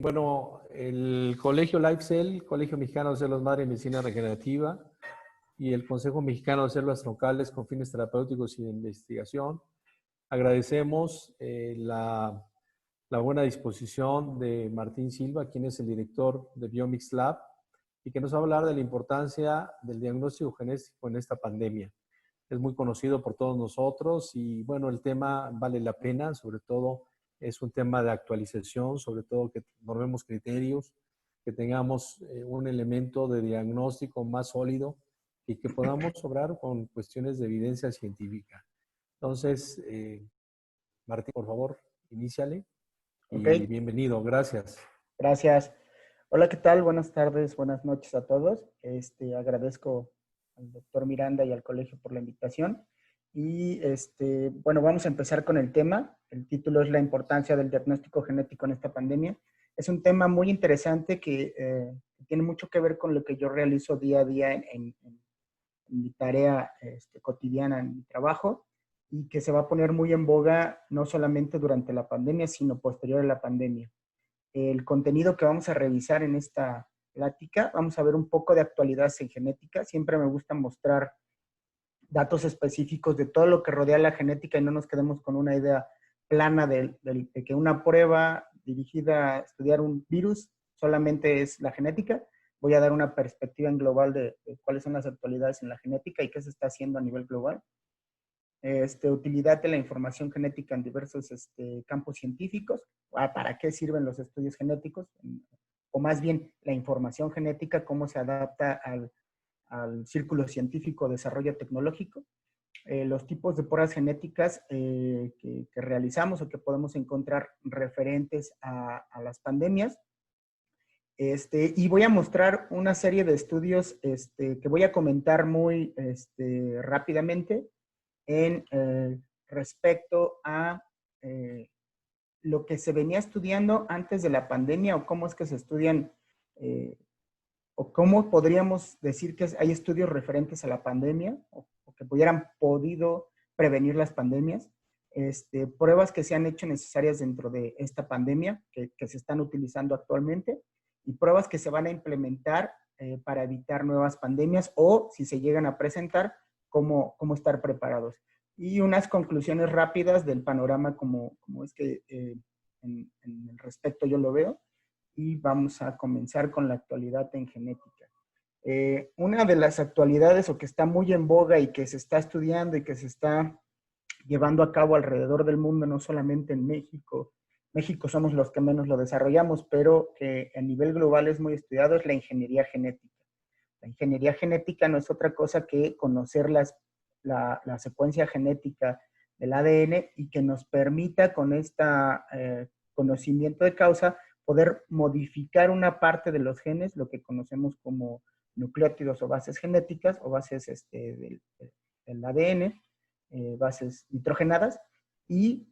Bueno, el Colegio LifeCell, Colegio Mexicano de Células Madre en Medicina Regenerativa y el Consejo Mexicano de Células Troncales con fines terapéuticos y de investigación, agradecemos la buena disposición de Martín Silva, quien es el director de Biomix Lab y que nos va a hablar de la importancia del diagnóstico genético en esta pandemia. Es muy conocido por todos nosotros y bueno, el tema vale la pena, sobre todo es un tema de actualización, sobre todo que normemos criterios, que tengamos un elemento de diagnóstico más sólido y que podamos obrar con cuestiones de evidencia científica. Entonces, Martín, por favor, iníciale Ok, y bienvenido. Gracias. gracias. Hola, ¿qué tal? Buenas tardes, buenas noches a todos. Agradezco al doctor Miranda y al colegio por la invitación. Y bueno, vamos a empezar con el tema. El título es La importancia del diagnóstico genético en esta pandemia. Es un tema muy interesante que tiene mucho que ver con lo que yo realizo día a día en mi tarea cotidiana, en mi trabajo, y que se va a poner muy en boga no solamente durante la pandemia, sino posterior a la pandemia. El contenido que vamos a revisar en esta plática, vamos a ver un poco de actualidad en genética. Siempre me gusta mostrar datos específicos de todo lo que rodea la genética y no nos quedemos con una idea plana de que una prueba dirigida a estudiar un virus solamente es la genética. Voy a dar una perspectiva en global de cuáles son las actualidades en la genética y qué se está haciendo a nivel global. Utilidad de la información genética en diversos campos científicos, para qué sirven los estudios genéticos, o más bien la información genética, cómo se adapta al círculo científico, desarrollo tecnológico, los tipos de pruebas genéticas que realizamos o que podemos encontrar referentes a las pandemias. Y voy a mostrar una serie de estudios que voy a comentar muy rápidamente en respecto a lo que se venía estudiando antes de la pandemia o cómo es que se estudian o cómo podríamos decir que hay estudios referentes a la pandemia o que hubieran podido prevenir las pandemias. Pruebas que se han hecho necesarias dentro de esta pandemia que se están utilizando actualmente y pruebas que se van a implementar para evitar nuevas pandemias o si se llegan a presentar, cómo estar preparados. Y unas conclusiones rápidas del panorama como es que en el respecto yo lo veo. Y vamos a comenzar con la actualidad en genética. Una de las actualidades o que está muy en boga y que se está estudiando y que se está llevando a cabo alrededor del mundo, no solamente en México. México somos los que menos lo desarrollamos, pero que a nivel global es muy estudiado, es la ingeniería genética. La ingeniería genética no es otra cosa que conocer la secuencia genética del ADN y que nos permita con este conocimiento de causa poder modificar una parte de los genes, lo que conocemos como nucleótidos o bases genéticas o bases del ADN, bases nitrogenadas, y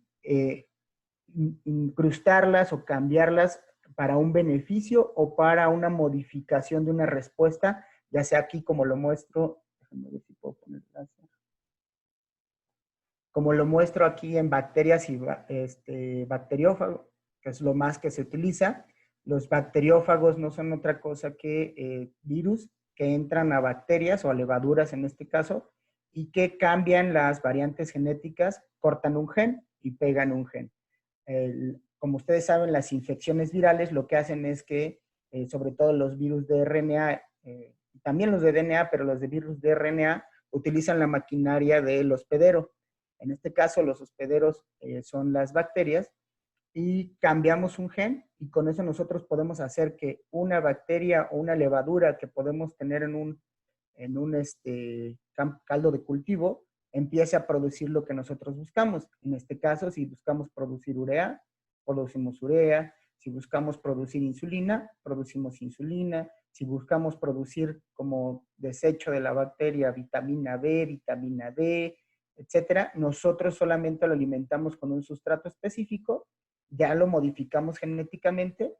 incrustarlas o cambiarlas para un beneficio o para una modificación de una respuesta, ya sea aquí como lo muestro, déjame ver si puedo poner como lo muestro aquí en bacterias y bacteriófagos, que es lo más que se utiliza. Los bacteriófagos no son otra cosa que virus que entran a bacterias o a levaduras en este caso y que cambian las variantes genéticas, cortan un gen y pegan un gen. Como ustedes saben, las infecciones virales lo que hacen es que, sobre todo los virus de RNA, también los de DNA, pero los de virus de RNA, utilizan la maquinaria del hospedero. En este caso, los hospederos son las bacterias y cambiamos un gen y con eso nosotros podemos hacer que una bacteria o una levadura que podemos tener en un caldo de cultivo empiece a producir lo que nosotros buscamos. En este caso, si buscamos producir urea, producimos urea. Si buscamos producir insulina, producimos insulina. Si buscamos producir como desecho de la bacteria vitamina B, vitamina D, etcétera, nosotros solamente lo alimentamos con un sustrato específico, ya lo modificamos genéticamente,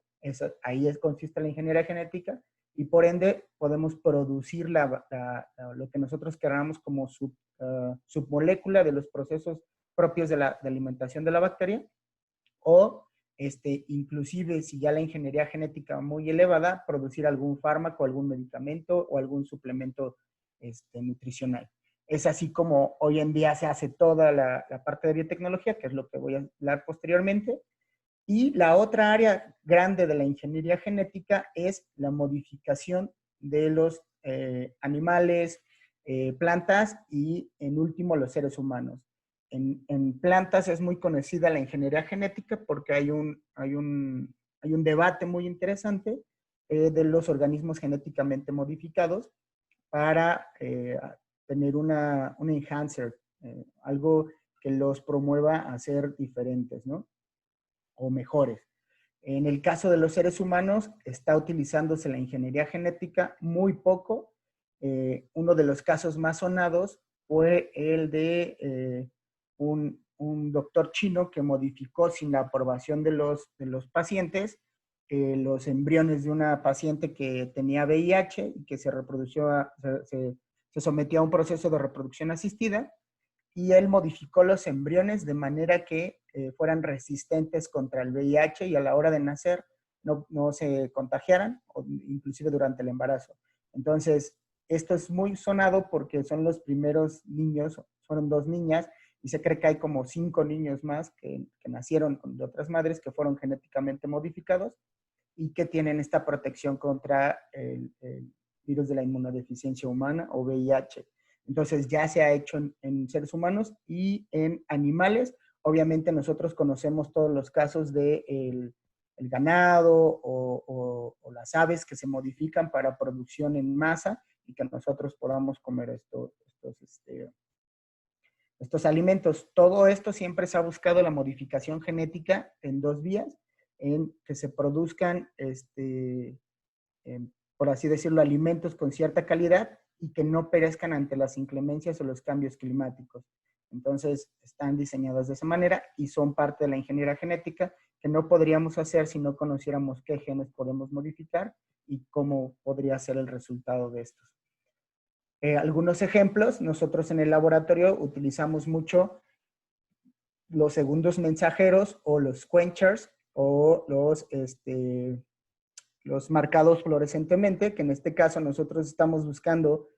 ahí consiste la ingeniería genética, y por ende podemos producir lo que nosotros queramos como submolécula de los procesos propios de la alimentación de la bacteria, o inclusive si ya la ingeniería genética muy elevada, producir algún fármaco, algún medicamento o algún suplemento nutricional. Es así como hoy en día se hace toda la parte de biotecnología, que es lo que voy a hablar posteriormente. Y la otra área grande de la ingeniería genética es la modificación de los animales, plantas y, en último, los seres humanos. En plantas es muy conocida la ingeniería genética porque hay un debate muy interesante de los organismos genéticamente modificados para tener un enhancer, algo que los promueva a ser diferentes, ¿no? O mejores. En el caso de los seres humanos, está utilizándose la ingeniería genética muy poco. Uno de los casos más sonados fue el de un doctor chino que modificó sin la aprobación de los pacientes los embriones de una paciente que tenía VIH y que se sometió a un proceso de reproducción asistida, y él modificó los embriones de manera que fueran resistentes contra el VIH y a la hora de nacer no se contagiaran, o inclusive durante el embarazo. Entonces, esto es muy sonado porque son los primeros niños, fueron 2 niñas, y se cree que hay como 5 niños más que nacieron de otras madres que fueron genéticamente modificados y que tienen esta protección contra el virus de la inmunodeficiencia humana o VIH. Entonces ya se ha hecho en seres humanos y en animales. Obviamente nosotros conocemos todos los casos de el ganado o las aves que se modifican para producción en masa y que nosotros podamos comer estos alimentos. Todo esto siempre se ha buscado la modificación genética en 2 vías, en que se produzcan, por así decirlo, alimentos con cierta calidad y que no perezcan ante las inclemencias o los cambios climáticos. Entonces, están diseñados de esa manera y son parte de la ingeniería genética que no podríamos hacer si no conociéramos qué genes podemos modificar y cómo podría ser el resultado de estos. Algunos ejemplos, nosotros en el laboratorio utilizamos mucho los segundos mensajeros o los quenchers o los marcados fluorescentemente, que en este caso nosotros estamos buscando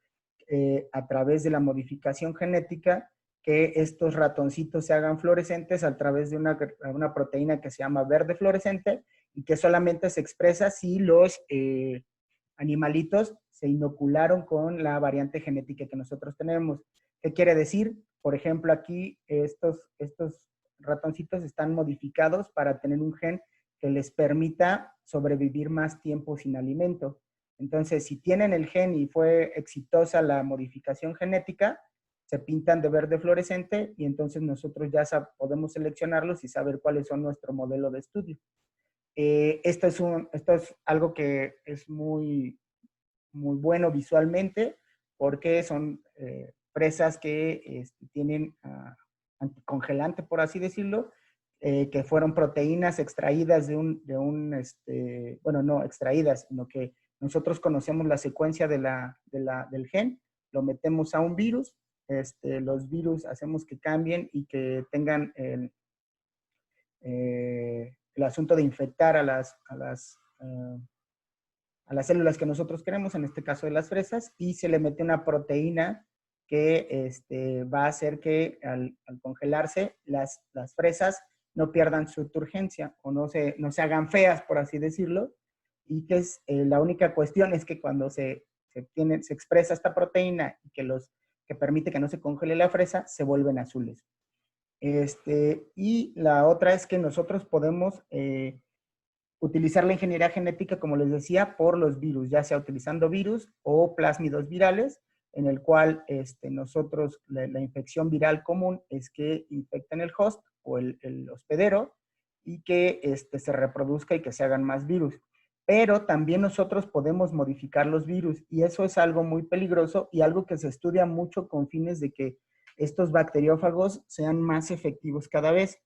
a través de la modificación genética que estos ratoncitos se hagan fluorescentes a través de una proteína que se llama verde fluorescente y que solamente se expresa si los animalitos se inocularon con la variante genética que nosotros tenemos. ¿Qué quiere decir? Por ejemplo, aquí estos ratoncitos están modificados para tener un gen que les permita sobrevivir más tiempo sin alimento. Entonces, si tienen el gen y fue exitosa la modificación genética, se pintan de verde fluorescente y entonces nosotros ya podemos seleccionarlos y saber cuáles son nuestro modelo de estudio. Esto es algo que es muy, muy bueno visualmente porque son fresas que tienen anticongelante, por así decirlo, que fueron proteínas extraídas bueno, no extraídas, sino que nosotros conocemos la secuencia del gen, lo metemos a un virus, los virus hacemos que cambien y que tengan el asunto de infectar a las células que nosotros queremos, en este caso de las fresas, y se le mete una proteína que va a hacer que al congelarse las fresas no pierdan su turgencia o no se hagan feas, por así decirlo, y que la única cuestión es que cuando se expresa esta proteína y que permite que no se congele la fresa, se vuelven azules. Y la otra es que nosotros podemos utilizar la ingeniería genética, como les decía, por los virus, ya sea utilizando virus o plásmidos virales, en el cual nosotros, la infección viral común es que infecten el host o el hospedero y que se reproduzca y que se hagan más virus. Pero también nosotros podemos modificar los virus y eso es algo muy peligroso y algo que se estudia mucho con fines de que estos bacteriófagos sean más efectivos cada vez.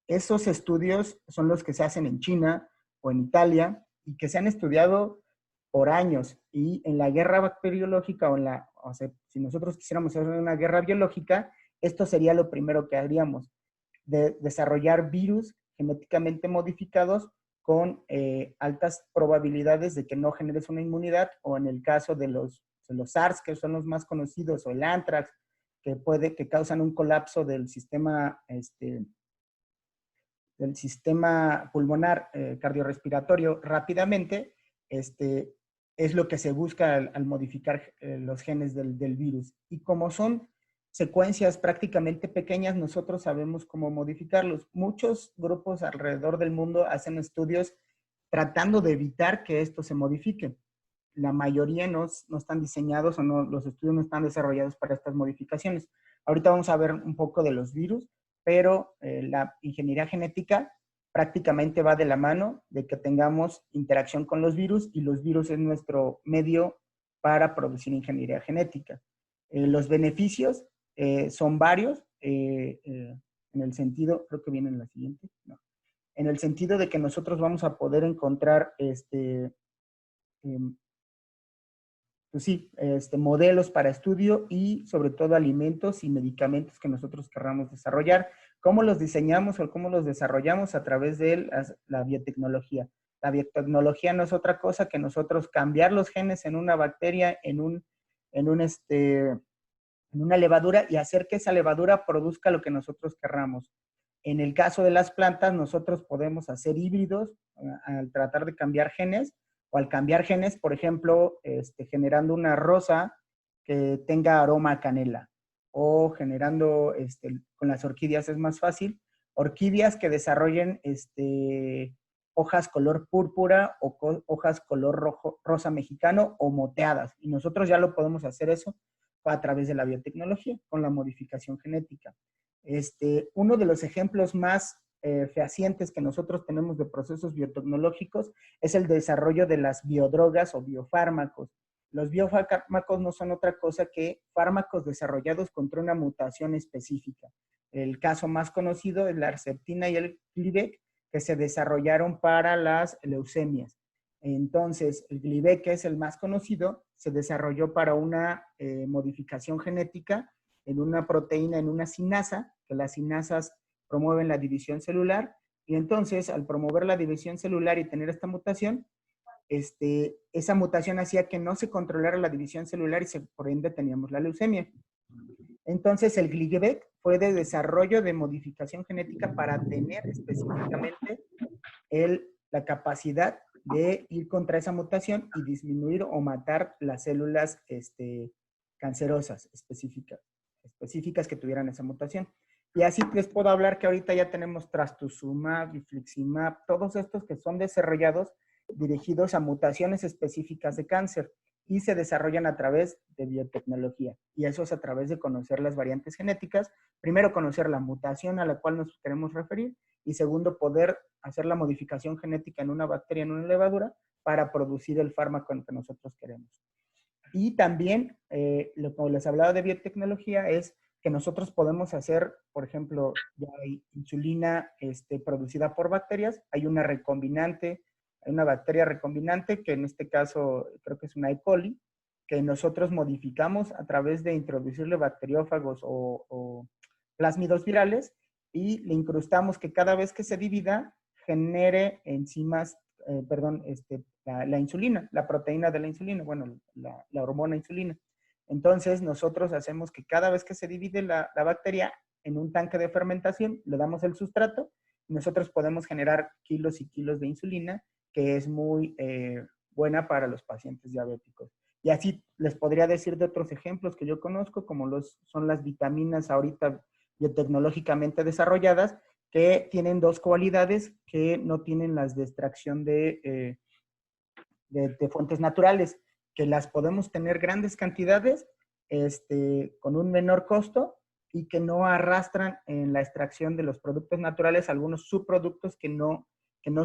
Esos estudios son los que se hacen en China o en Italia y que se han estudiado por años. Y en la guerra bacteriológica o sea, si nosotros quisiéramos hacer una guerra biológica, esto sería lo primero que haríamos, de desarrollar virus genéticamente modificados con altas probabilidades de que no generes una inmunidad, o en el caso de los SARS, que son los más conocidos, o el anthrax, que causan un colapso del sistema pulmonar cardiorrespiratorio rápidamente, es lo que se busca al modificar los genes del virus. Y como son secuencias prácticamente pequeñas, nosotros sabemos cómo modificarlos. Muchos grupos alrededor del mundo hacen estudios tratando de evitar que esto se modifique. La mayoría no están diseñados, o no, los estudios no están desarrollados para estas modificaciones. Ahorita vamos a ver un poco de los virus, pero la ingeniería genética prácticamente va de la mano de que tengamos interacción con los virus, y los virus es nuestro medio para producir ingeniería genética. Los beneficios son varios, en el sentido, creo que viene en la siguiente, no, en el sentido de que nosotros vamos a poder encontrar pues sí, modelos para estudio, y sobre todo alimentos y medicamentos que nosotros querramos desarrollar. ¿Cómo los diseñamos o cómo los desarrollamos? A través de la biotecnología. La biotecnología no es otra cosa que nosotros cambiar los genes en una bacteria, en una levadura, y hacer que esa levadura produzca lo que nosotros querramos. En el caso de las plantas, nosotros podemos hacer híbridos al tratar de cambiar genes, o al cambiar genes, por ejemplo, generando una rosa que tenga aroma a canela, o generando, con las orquídeas es más fácil, orquídeas que desarrollen hojas color púrpura, o hojas color rojo, rosa mexicano, o moteadas. Y nosotros ya lo podemos hacer eso a través de la biotecnología, con la modificación genética. Uno de los ejemplos más fehacientes que nosotros tenemos de procesos biotecnológicos es el desarrollo de las biodrogas o biofármacos. Los biofármacos no son otra cosa que fármacos desarrollados contra una mutación específica. El caso más conocido es la Herceptina y el Glivec, que se desarrollaron para las leucemias. Entonces, el Glivec, que es el más conocido, se desarrolló para una modificación genética en una proteína, en una sinasa, que las sinasas promueven la división celular, y entonces al promover la división celular y tener esta mutación, esa mutación hacía que no se controlara la división celular, y por ende teníamos la leucemia. Entonces el Glivec fue de desarrollo de modificación genética para tener específicamente la capacidad de ir contra esa mutación y disminuir o matar las células cancerosas específicas que tuvieran esa mutación. Y así les puedo hablar que ahorita ya tenemos trastuzumab, infliximab, todos estos que son desarrollados dirigidos a mutaciones específicas de cáncer, y se desarrollan a través de biotecnología. Y eso es a través de conocer las variantes genéticas. Primero, conocer la mutación a la cual nos queremos referir, y segundo, poder hacer la modificación genética en una bacteria, en una levadura, para producir el fármaco que nosotros queremos. Y también, como les hablaba de biotecnología, es que nosotros podemos hacer, por ejemplo, ya hay insulina producida por bacterias, hay una recombinante, hay una bacteria recombinante, que en este caso creo que es una E. coli, que nosotros modificamos a través de introducirle bacteriófagos o plásmidos virales, y le incrustamos que cada vez que se divida genere enzimas, la insulina, la proteína de la insulina, bueno, la hormona insulina. Entonces, nosotros hacemos que cada vez que se divide la bacteria en un tanque de fermentación, le damos el sustrato, y nosotros podemos generar kilos y kilos de insulina, que es muy buena para los pacientes diabéticos. Y así les podría decir de otros ejemplos que yo conozco, como son las vitaminas ahorita biotecnológicamente desarrolladas, que tienen dos cualidades que no tienen las de extracción de fuentes naturales, que las podemos tener grandes cantidades con un menor costo, y que no arrastran en la extracción de los productos naturales algunos subproductos que no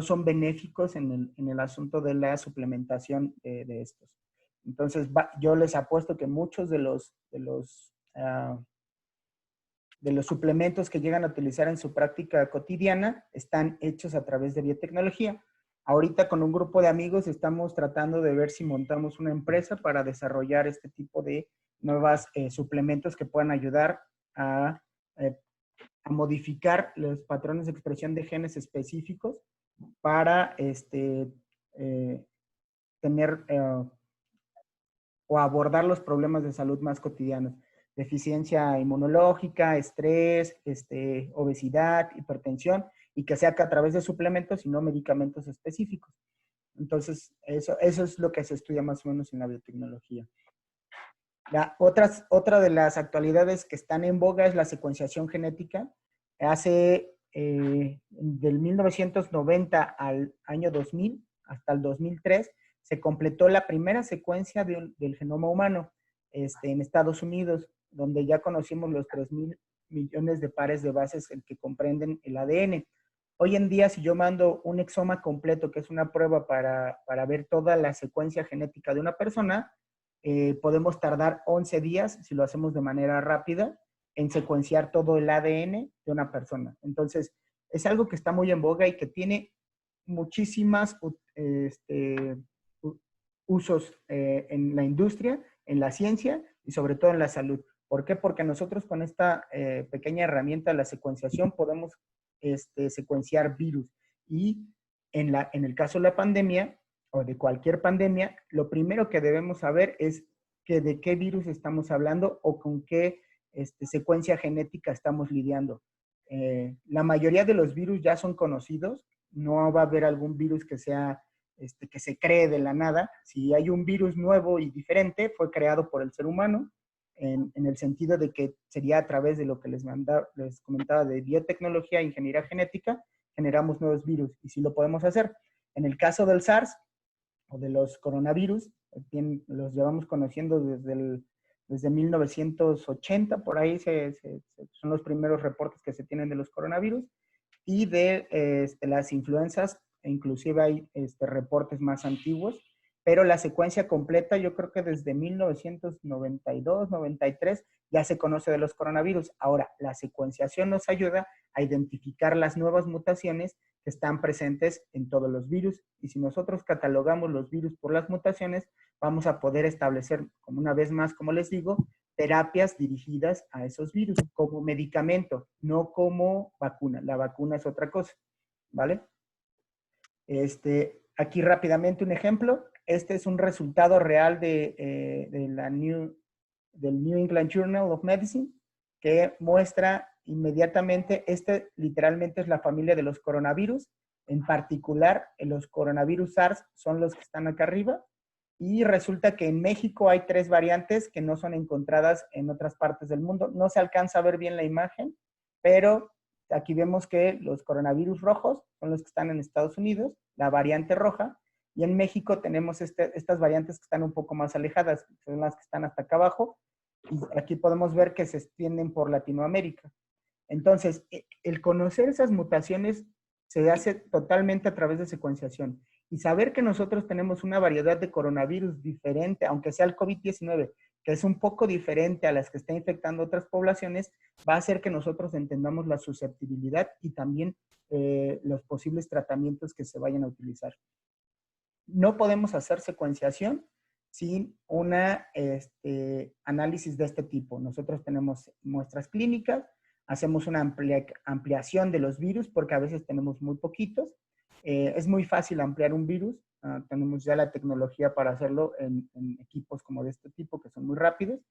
son benéficos en el asunto de la suplementación de estos. Entonces, yo les apuesto que muchos de los suplementos que llegan a utilizar en su práctica cotidiana están hechos a través de biotecnología. Ahorita con un grupo de amigos estamos tratando de ver si montamos una empresa para desarrollar este tipo de nuevos suplementos que puedan ayudar a a modificar los patrones de expresión de genes específicos para tener o abordar los problemas de salud más cotidianos. Deficiencia inmunológica, estrés, obesidad, hipertensión, y que sea que a través de suplementos y no medicamentos específicos. Entonces, eso es lo que se estudia más o menos en la biotecnología. Otra de las actualidades que están en boga es la secuenciación genética. Del 1990 al año 2000, hasta el 2003, se completó la primera secuencia del genoma humano en Estados Unidos, donde ya conocimos los 3,000 millones de pares de bases que comprenden el ADN. Hoy en día, si yo mando un exoma completo, que es una prueba para ver toda la secuencia genética de una persona, podemos tardar 11 días, si lo hacemos de manera rápida, en secuenciar todo el ADN de una persona. Entonces, es algo que está muy en boga y que tiene muchísimas usos en la industria, en la ciencia y sobre todo en la salud. ¿Por qué? Porque nosotros con esta pequeña herramienta, la secuenciación, podemos secuenciar virus. Y en el caso de la pandemia, o de cualquier pandemia, lo primero que debemos saber es de qué virus estamos hablando o con qué secuencia genética estamos lidiando. La mayoría de los virus ya son conocidos, no va a haber algún virus que sea que se cree de la nada. Si hay un virus nuevo y diferente, fue creado por el ser humano, en el sentido de que sería a través de lo que les comentaba de biotecnología e ingeniería genética, generamos nuevos virus y sí lo podemos hacer. En el caso del SARS o de los coronavirus, los llevamos conociendo desde 1980, por ahí son los primeros reportes que se tienen de los coronavirus, y de las influencias, inclusive hay reportes más antiguos, pero la secuencia completa yo creo que desde 1992, 93 ya se conoce de los coronavirus. Ahora, la secuenciación nos ayuda a identificar las nuevas mutaciones que están presentes en todos los virus, y si nosotros catalogamos los virus por las mutaciones, vamos a poder establecer, como una vez más, como les digo, terapias dirigidas a esos virus, como medicamento, no como vacuna. La vacuna es otra cosa, ¿vale? Aquí rápidamente un ejemplo. Este es un resultado real del New England Journal of Medicine, que muestra inmediatamente, literalmente es la familia de los coronavirus. En particular, los coronavirus SARS son los que están acá arriba. Y resulta que en México hay 3 variantes que no son encontradas en otras partes del mundo. No se alcanza a ver bien la imagen, pero aquí vemos que los coronavirus rojos son los que están en Estados Unidos, la variante roja, y en México tenemos estas variantes que están un poco más alejadas, son las que están hasta acá abajo, y aquí podemos ver que se extienden por Latinoamérica. Entonces, el conocer esas mutaciones se hace totalmente a través de secuenciación. Y saber que nosotros tenemos una variedad de coronavirus diferente, aunque sea el COVID-19, que es un poco diferente a las que está infectando otras poblaciones, va a hacer que nosotros entendamos la susceptibilidad y también los posibles tratamientos que se vayan a utilizar. No podemos hacer secuenciación sin un análisis de este tipo. Nosotros tenemos muestras clínicas, hacemos una ampliación de los virus porque a veces tenemos muy poquitos. Es muy fácil ampliar un virus. Tenemos ya la tecnología para hacerlo en equipos como de este tipo que son muy rápidos.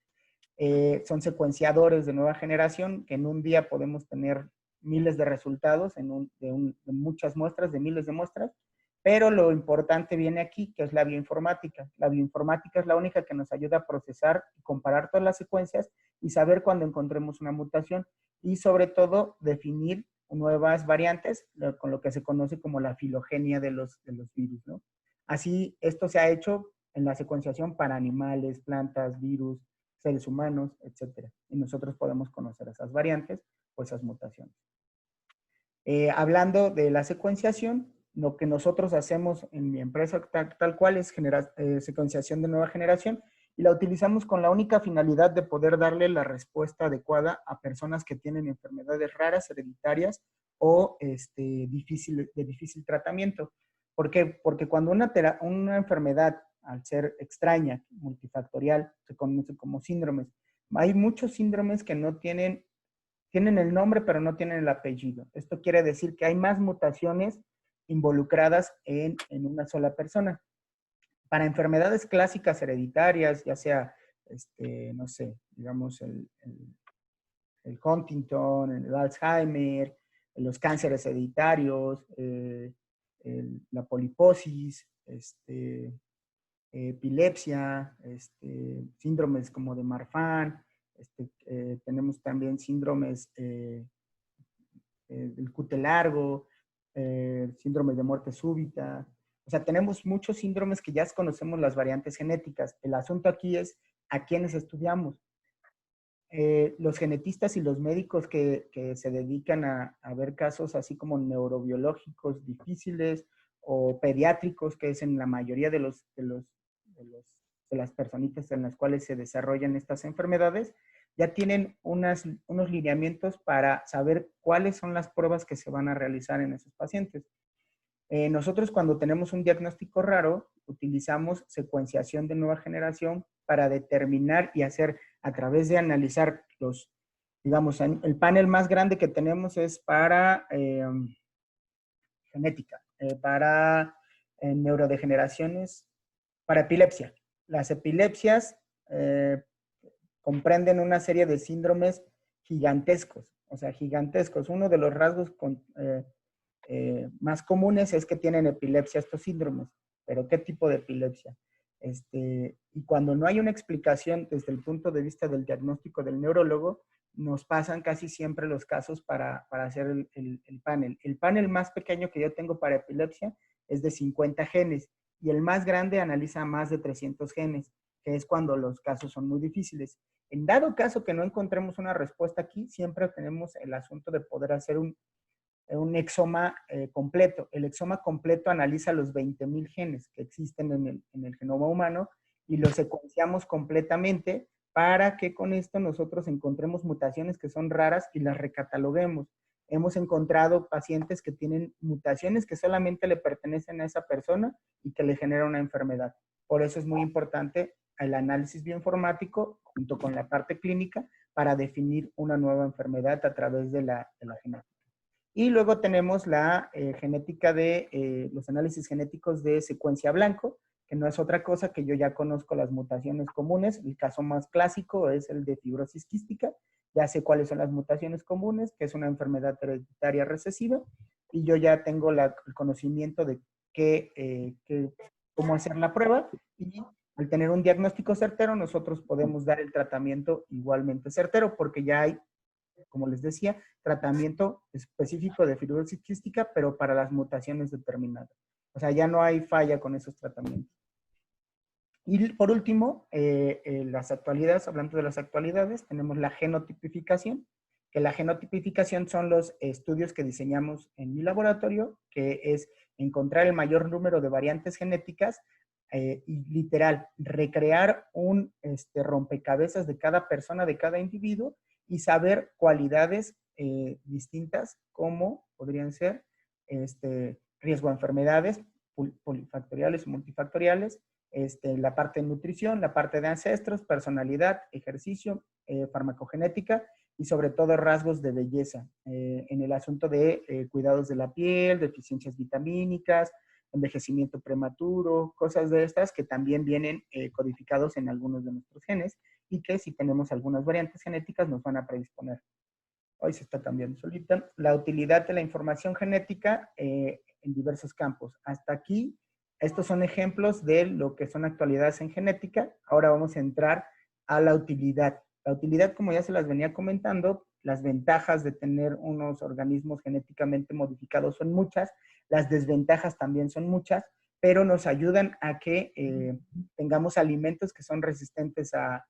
Son secuenciadores de nueva generación que en un día podemos tener miles de resultados de muchas muestras, de miles de muestras. Pero lo importante viene aquí, que es la bioinformática. La bioinformática es la única que nos ayuda a procesar y comparar todas las secuencias y saber cuando encontremos una mutación y sobre todo definir nuevas variantes con lo que se conoce como la filogenia de los virus, ¿no? Así, esto se ha hecho en la secuenciación para animales, plantas, virus, seres humanos, etc. Y nosotros podemos conocer esas variantes o esas mutaciones. Hablando de la secuenciación, lo que nosotros hacemos en mi empresa tal cual es secuenciación de nueva generación y la utilizamos con la única finalidad de poder darle la respuesta adecuada a personas que tienen enfermedades raras, hereditarias o de difícil tratamiento. ¿Por qué? Porque cuando una enfermedad, al ser extraña, multifactorial, se conoce como síndromes. Hay muchos síndromes que no tienen tienen el nombre pero no tienen el apellido. Esto quiere decir que hay más mutaciones involucradas en una sola persona. Para enfermedades clásicas hereditarias, ya sea, no sé, digamos el Huntington, el Alzheimer, los cánceres hereditarios, la poliposis, epilepsia, síndromes como de Marfan, tenemos también síndromes del cutelargo, síndromes de muerte súbita. O sea, tenemos muchos síndromes que ya conocemos las variantes genéticas. El asunto aquí es a quiénes estudiamos. Los genetistas y los médicos que se dedican a ver casos así como neurobiológicos difíciles o pediátricos, que es en la mayoría de las personitas en las cuales se desarrollan estas enfermedades, ya tienen unos lineamientos para saber cuáles son las pruebas que se van a realizar en esos pacientes. Nosotros cuando tenemos un diagnóstico raro, utilizamos secuenciación de nueva generación para determinar y hacer a través de analizar digamos, el panel más grande que tenemos es para genética, para neurodegeneraciones, para epilepsia. Las epilepsias comprenden una serie de síndromes gigantescos, o sea, gigantescos. Uno de los rasgos más comunes es que tienen epilepsia estos síndromes, pero ¿qué tipo de epilepsia? Y cuando no hay una explicación desde el punto de vista del diagnóstico del neurólogo, nos pasan casi siempre los casos para hacer el panel. El panel más pequeño que yo tengo para epilepsia es de 50 genes y el más grande analiza más de 300 genes, que es cuando los casos son muy difíciles. En dado caso que no encontremos una respuesta aquí, siempre tenemos el asunto de poder hacer un exoma completo. El exoma completo analiza los 20,000 genes que existen en el genoma humano y los secuenciamos completamente para que con esto nosotros encontremos mutaciones que son raras y las recataloguemos. Hemos encontrado pacientes que tienen mutaciones que solamente le pertenecen a esa persona y que le generan una enfermedad. Por eso es muy importante el análisis bioinformático junto con la parte clínica para definir una nueva enfermedad a través de la genética. Y luego tenemos la genética de los análisis genéticos de secuencia blanco, que no es otra cosa que yo ya conozco las mutaciones comunes. El caso más clásico es el de fibrosis quística. Ya sé cuáles son las mutaciones comunes, que es una enfermedad hereditaria recesiva, y yo ya tengo el conocimiento de cómo hacer la prueba, y al tener un diagnóstico certero, nosotros podemos dar el tratamiento igualmente certero, porque ya hay, como les decía, tratamiento específico de fibrosis quística, pero para las mutaciones determinadas. O sea, ya no hay falla con esos tratamientos. Y por último, las actualidades, hablando de las actualidades, tenemos la genotipificación, que la genotipificación son los estudios que diseñamos en mi laboratorio, que es encontrar el mayor número de variantes genéticas y literal, recrear un rompecabezas de cada persona, de cada individuo, y saber cualidades distintas como podrían ser riesgo a enfermedades polifactoriales o multifactoriales, la parte de nutrición, la parte de ancestros, personalidad, ejercicio, farmacogenética y sobre todo rasgos de belleza en el asunto de cuidados de la piel, deficiencias vitamínicas, envejecimiento prematuro, cosas de estas que también vienen codificados en algunos de nuestros genes y que si tenemos algunas variantes genéticas nos van a predisponer. Hoy se está cambiando solita. La utilidad de la información genética en diversos campos. Hasta aquí, estos son ejemplos de lo que son actualidades en genética. Ahora vamos a entrar a la utilidad. La utilidad, como ya se las venía comentando, las ventajas de tener unos organismos genéticamente modificados son muchas, las desventajas también son muchas, pero nos ayudan a que tengamos alimentos que son resistentes a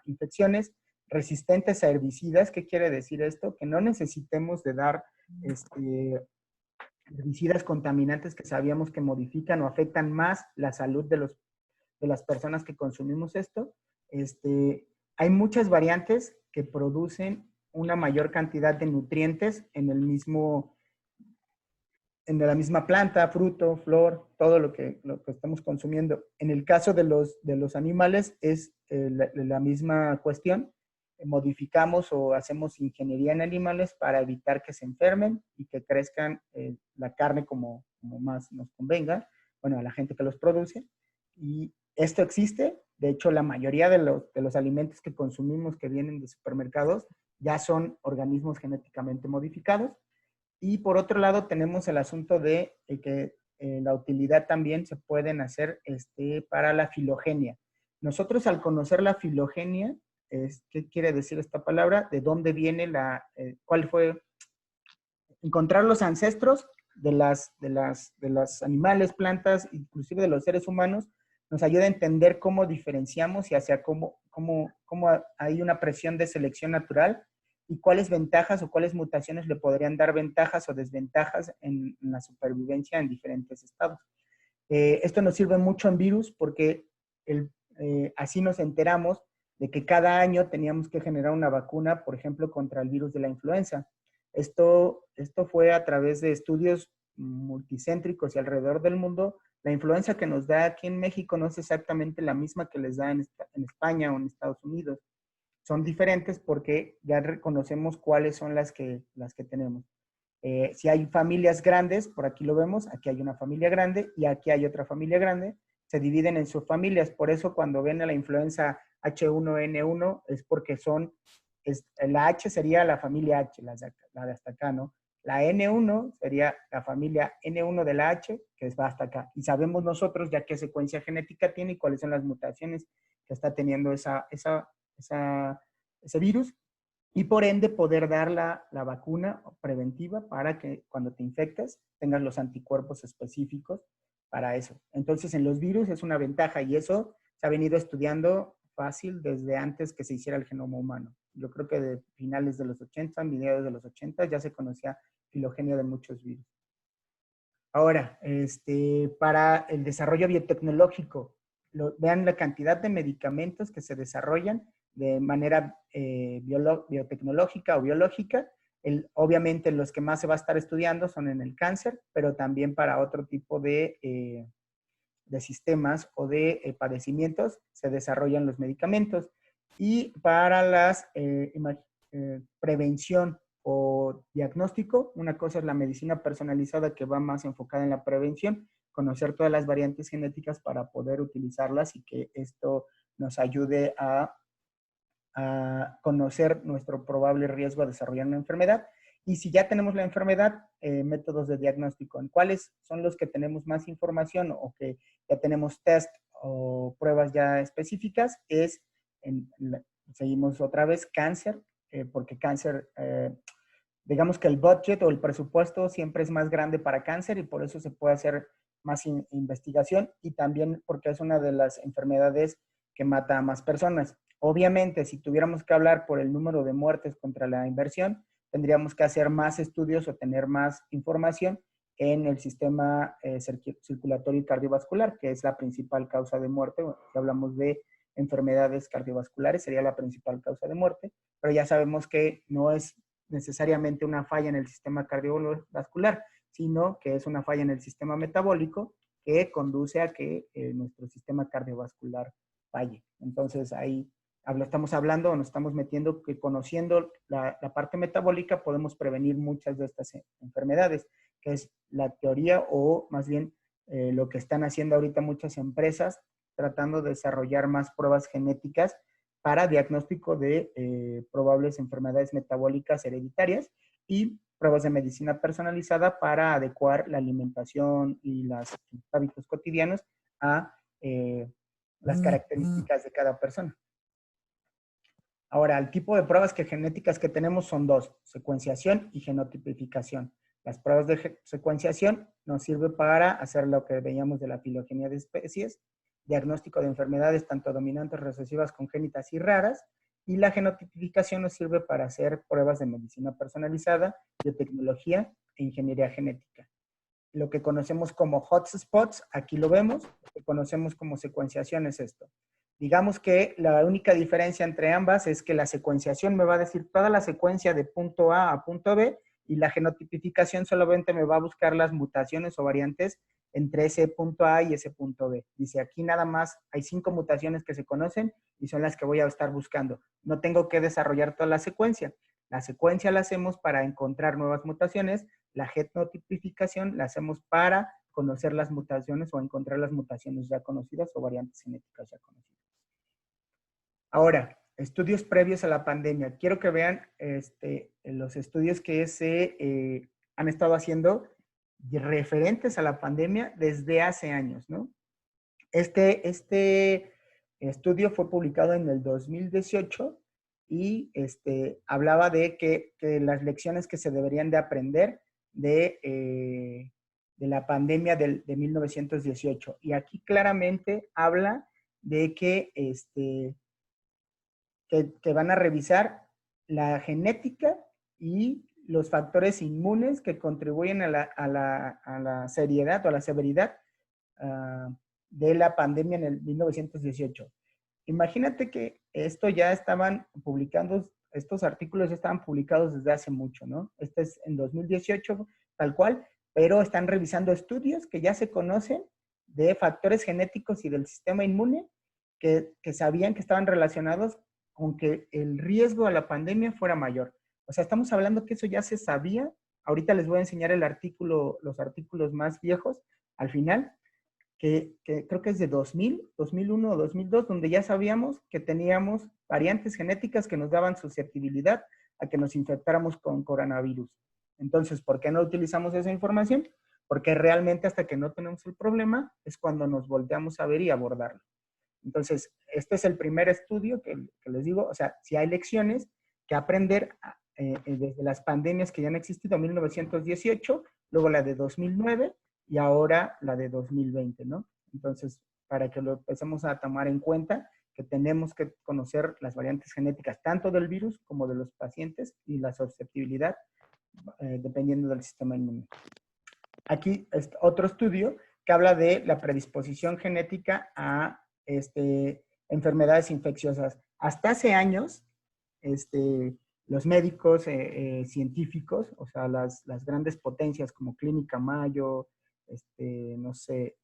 infecciones, resistentes a herbicidas. ¿Qué quiere decir esto? Que no necesitemos de dar herbicidas contaminantes que sabíamos que modifican o afectan más la salud de las personas que consumimos esto. Hay muchas variantes que producen una mayor cantidad de nutrientes en la misma planta, fruto, flor, todo lo que estamos consumiendo. En el caso de los animales es la misma cuestión. modificamos o hacemos ingeniería en animales para evitar que se enfermen y que crezcan la carne como más nos convenga, bueno, a la gente que los produce. Y esto existe. De hecho, la mayoría de los alimentos que consumimos que vienen de supermercados ya son organismos genéticamente modificados. Y por otro lado, tenemos el asunto de que la utilidad también se pueden hacer para la filogenia. Nosotros, al conocer la filogenia, ¿qué quiere decir esta palabra? ¿De dónde viene cuál fue? Encontrar los ancestros de las animales, plantas, inclusive de los seres humanos, nos ayuda a entender cómo diferenciamos y hacia cómo hay una presión de selección natural y cuáles ventajas o cuáles mutaciones le podrían dar ventajas o desventajas en la supervivencia en diferentes estados. Esto nos sirve mucho en virus porque así nos enteramos de que cada año teníamos que generar una vacuna, por ejemplo, contra el virus de la influenza. Esto fue a través de estudios multicéntricos y alrededor del mundo. La influenza que nos da aquí en México no es exactamente la misma que les da en España o en Estados Unidos. Son diferentes porque ya reconocemos cuáles son las que tenemos. Si hay familias grandes, por aquí lo vemos, aquí hay una familia grande y aquí hay otra familia grande, se dividen en subfamilias. Por eso cuando ven a la influenza H1N1 es porque la H sería la familia H, la de hasta acá, ¿no? La N1 sería la familia N1 de la H, que va hasta acá. Y sabemos nosotros ya qué secuencia genética tiene y cuáles son las mutaciones que está teniendo ese virus. Y por ende poder dar la vacuna preventiva para que cuando te infectes tengas los anticuerpos específicos para eso. Entonces en los virus es una ventaja y eso se ha venido estudiando fácil desde antes que se hiciera el genoma humano. Yo creo que de finales de los 80, mediados de los 80 ya se conocía filogenia de muchos virus. Ahora, para el desarrollo biotecnológico, vean la cantidad de medicamentos que se desarrollan de manera biotecnológica o biológica. Obviamente los que más se va a estar estudiando son en el cáncer, pero también para otro tipo de sistemas o de padecimientos se desarrollan los medicamentos. Y para la prevención o diagnóstico, una cosa es la medicina personalizada que va más enfocada en la prevención, conocer todas las variantes genéticas para poder utilizarlas y que esto nos ayude a conocer nuestro probable riesgo a desarrollar una enfermedad. Y si ya tenemos la enfermedad, métodos de diagnóstico. ¿En cuáles son los que tenemos más información o que ya tenemos test o pruebas ya específicas? Seguimos otra vez, cáncer, porque cáncer, digamos que el budget o el presupuesto siempre es más grande para cáncer y por eso se puede hacer más investigación y también porque es una de las enfermedades que mata a más personas. Obviamente, si tuviéramos que hablar por el número de muertes contra la inversión, tendríamos que hacer más estudios o tener más información en el sistema circulatorio y cardiovascular, que es la principal causa de muerte. Si hablamos de enfermedades cardiovasculares, sería la principal causa de muerte, pero ya sabemos que no es necesariamente una falla en el sistema cardiovascular, sino que es una falla en el sistema metabólico que conduce a que nuestro sistema cardiovascular falle. Entonces ahí estamos hablando o nos estamos metiendo que conociendo la parte metabólica podemos prevenir muchas de estas enfermedades, que es la teoría o más bien lo que están haciendo ahorita muchas empresas tratando de desarrollar más pruebas genéticas para diagnóstico de probables enfermedades metabólicas hereditarias y pruebas de medicina personalizada para adecuar la alimentación y los hábitos cotidianos a las características de cada persona. Ahora, el tipo de pruebas genéticas que tenemos son dos, secuenciación y genotipificación. Las pruebas de secuenciación nos sirven para hacer lo que veíamos de la filogenia de especies, diagnóstico de enfermedades tanto dominantes, recesivas, congénitas y raras, y la genotipificación nos sirve para hacer pruebas de medicina personalizada, biotecnología e ingeniería genética. Lo que conocemos como hotspots, aquí lo vemos, lo que conocemos como secuenciación es esto. Digamos que la única diferencia entre ambas es que la secuenciación me va a decir toda la secuencia de punto A a punto B y la genotipificación solamente me va a buscar las mutaciones o variantes entre ese punto A y ese punto B. Dice, aquí nada más hay 5 mutaciones que se conocen y son las que voy a estar buscando. No tengo que desarrollar toda la secuencia. La secuencia la hacemos para encontrar nuevas mutaciones. La genotipificación la hacemos para conocer las mutaciones o encontrar las mutaciones ya conocidas o variantes genéticas ya conocidas. Ahora, estudios previos a la pandemia. Quiero que vean los estudios que se han estado haciendo referentes a la pandemia desde hace años, ¿no? Este estudio fue publicado en el 2018 y hablaba de que las lecciones que se deberían de aprender de la pandemia de 1918. Y aquí claramente habla de que van a revisar la genética y los factores inmunes que contribuyen a la seriedad o a la severidad de la pandemia en el 1918. Imagínate que esto ya estaban publicando, estos artículos ya estaban publicados desde hace mucho, ¿no? Este es en 2018, tal cual, pero están revisando estudios que ya se conocen de factores genéticos y del sistema inmune que sabían que estaban relacionados con que el riesgo a la pandemia fuera mayor. O sea, estamos hablando que eso ya se sabía. Ahorita les voy a enseñar el artículo, los artículos más viejos al final, que creo que es de 2000, 2001 o 2002, donde ya sabíamos que teníamos variantes genéticas que nos daban susceptibilidad a que nos infectáramos con coronavirus. Entonces, ¿por qué no utilizamos esa información? Porque realmente hasta que no tenemos el problema es cuando nos volteamos a ver y abordarlo. Entonces, este es el primer estudio que les digo, o sea, si hay lecciones que aprender desde las pandemias que ya han existido, 1918, luego la de 2009 y ahora la de 2020, ¿no? Entonces, para que lo empecemos a tomar en cuenta, que tenemos que conocer las variantes genéticas tanto del virus como de los pacientes y la susceptibilidad dependiendo del sistema inmune. Aquí es otro estudio que habla de la predisposición genética a enfermedades infecciosas. Hasta hace años, los médicos científicos, o sea, las grandes potencias como Clínica Mayo, no sé,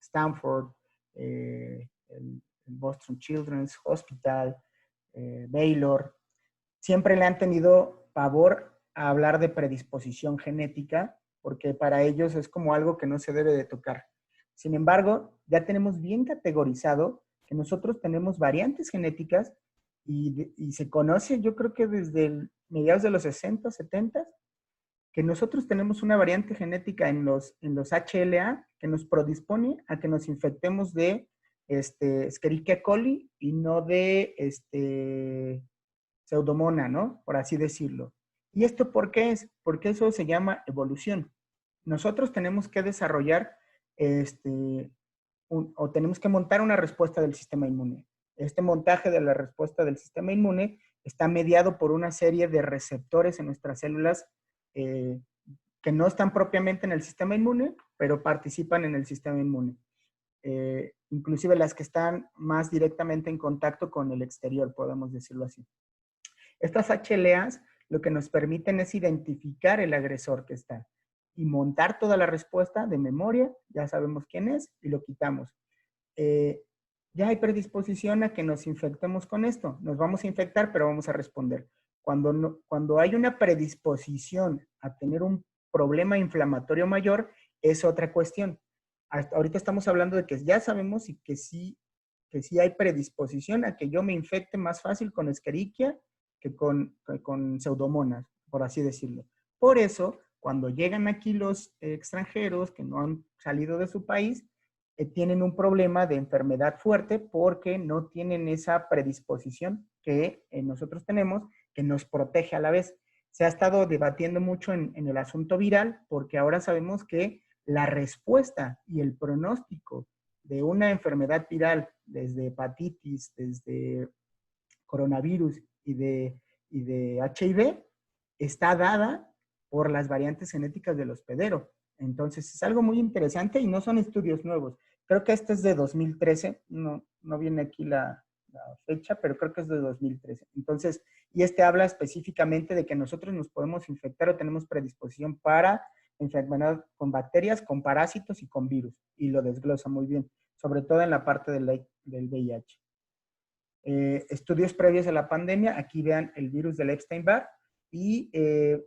Stanford, el Boston Children's Hospital, Baylor, siempre le han tenido pavor a hablar de predisposición genética porque para ellos es como algo que no se debe de tocar. Sin embargo, ya tenemos bien categorizado que nosotros tenemos variantes genéticas y se conoce, yo creo que desde mediados de los 60, 70, que nosotros tenemos una variante genética en los HLA que nos predispone a que nos infectemos de Escherichia coli y no de Pseudomonas, ¿no? Por así decirlo. ¿Y esto por qué es? Porque eso se llama evolución. Nosotros tenemos que desarrollar o tenemos que montar una respuesta del sistema inmune. Este montaje de la respuesta del sistema inmune está mediado por una serie de receptores en nuestras células que no están propiamente en el sistema inmune, pero participan en el sistema inmune. Inclusive las que están más directamente en contacto con el exterior, podemos decirlo así. Estas HLAs lo que nos permiten es identificar el agresor que está y montar toda la respuesta de memoria, ya sabemos quién es, y lo quitamos. Ya hay predisposición a que nos infectemos con esto. Nos vamos a infectar, pero vamos a responder. Cuando hay una predisposición a tener un problema inflamatorio mayor, es otra cuestión. Ahorita estamos hablando de que ya sabemos y que sí hay predisposición a que yo me infecte más fácil con Escherichia que con Pseudomonas, por así decirlo. Por eso, cuando llegan aquí los extranjeros que no han salido de su país, tienen un problema de enfermedad fuerte porque no tienen esa predisposición que nosotros tenemos, que nos protege a la vez. Se ha estado debatiendo mucho en el asunto viral porque ahora sabemos que la respuesta y el pronóstico de una enfermedad viral, desde hepatitis, desde coronavirus y de HIV, está dada por las variantes genéticas del hospedero. Entonces, es algo muy interesante y no son estudios nuevos. Creo que este es de 2013, no viene aquí la fecha, pero creo que es de 2013. Entonces, y habla específicamente de que nosotros nos podemos infectar o tenemos predisposición para enfermedad con bacterias, con parásitos y con virus. Y lo desglosa muy bien, sobre todo en la parte del VIH. Estudios previos a la pandemia, aquí vean el virus del Epstein-Barr y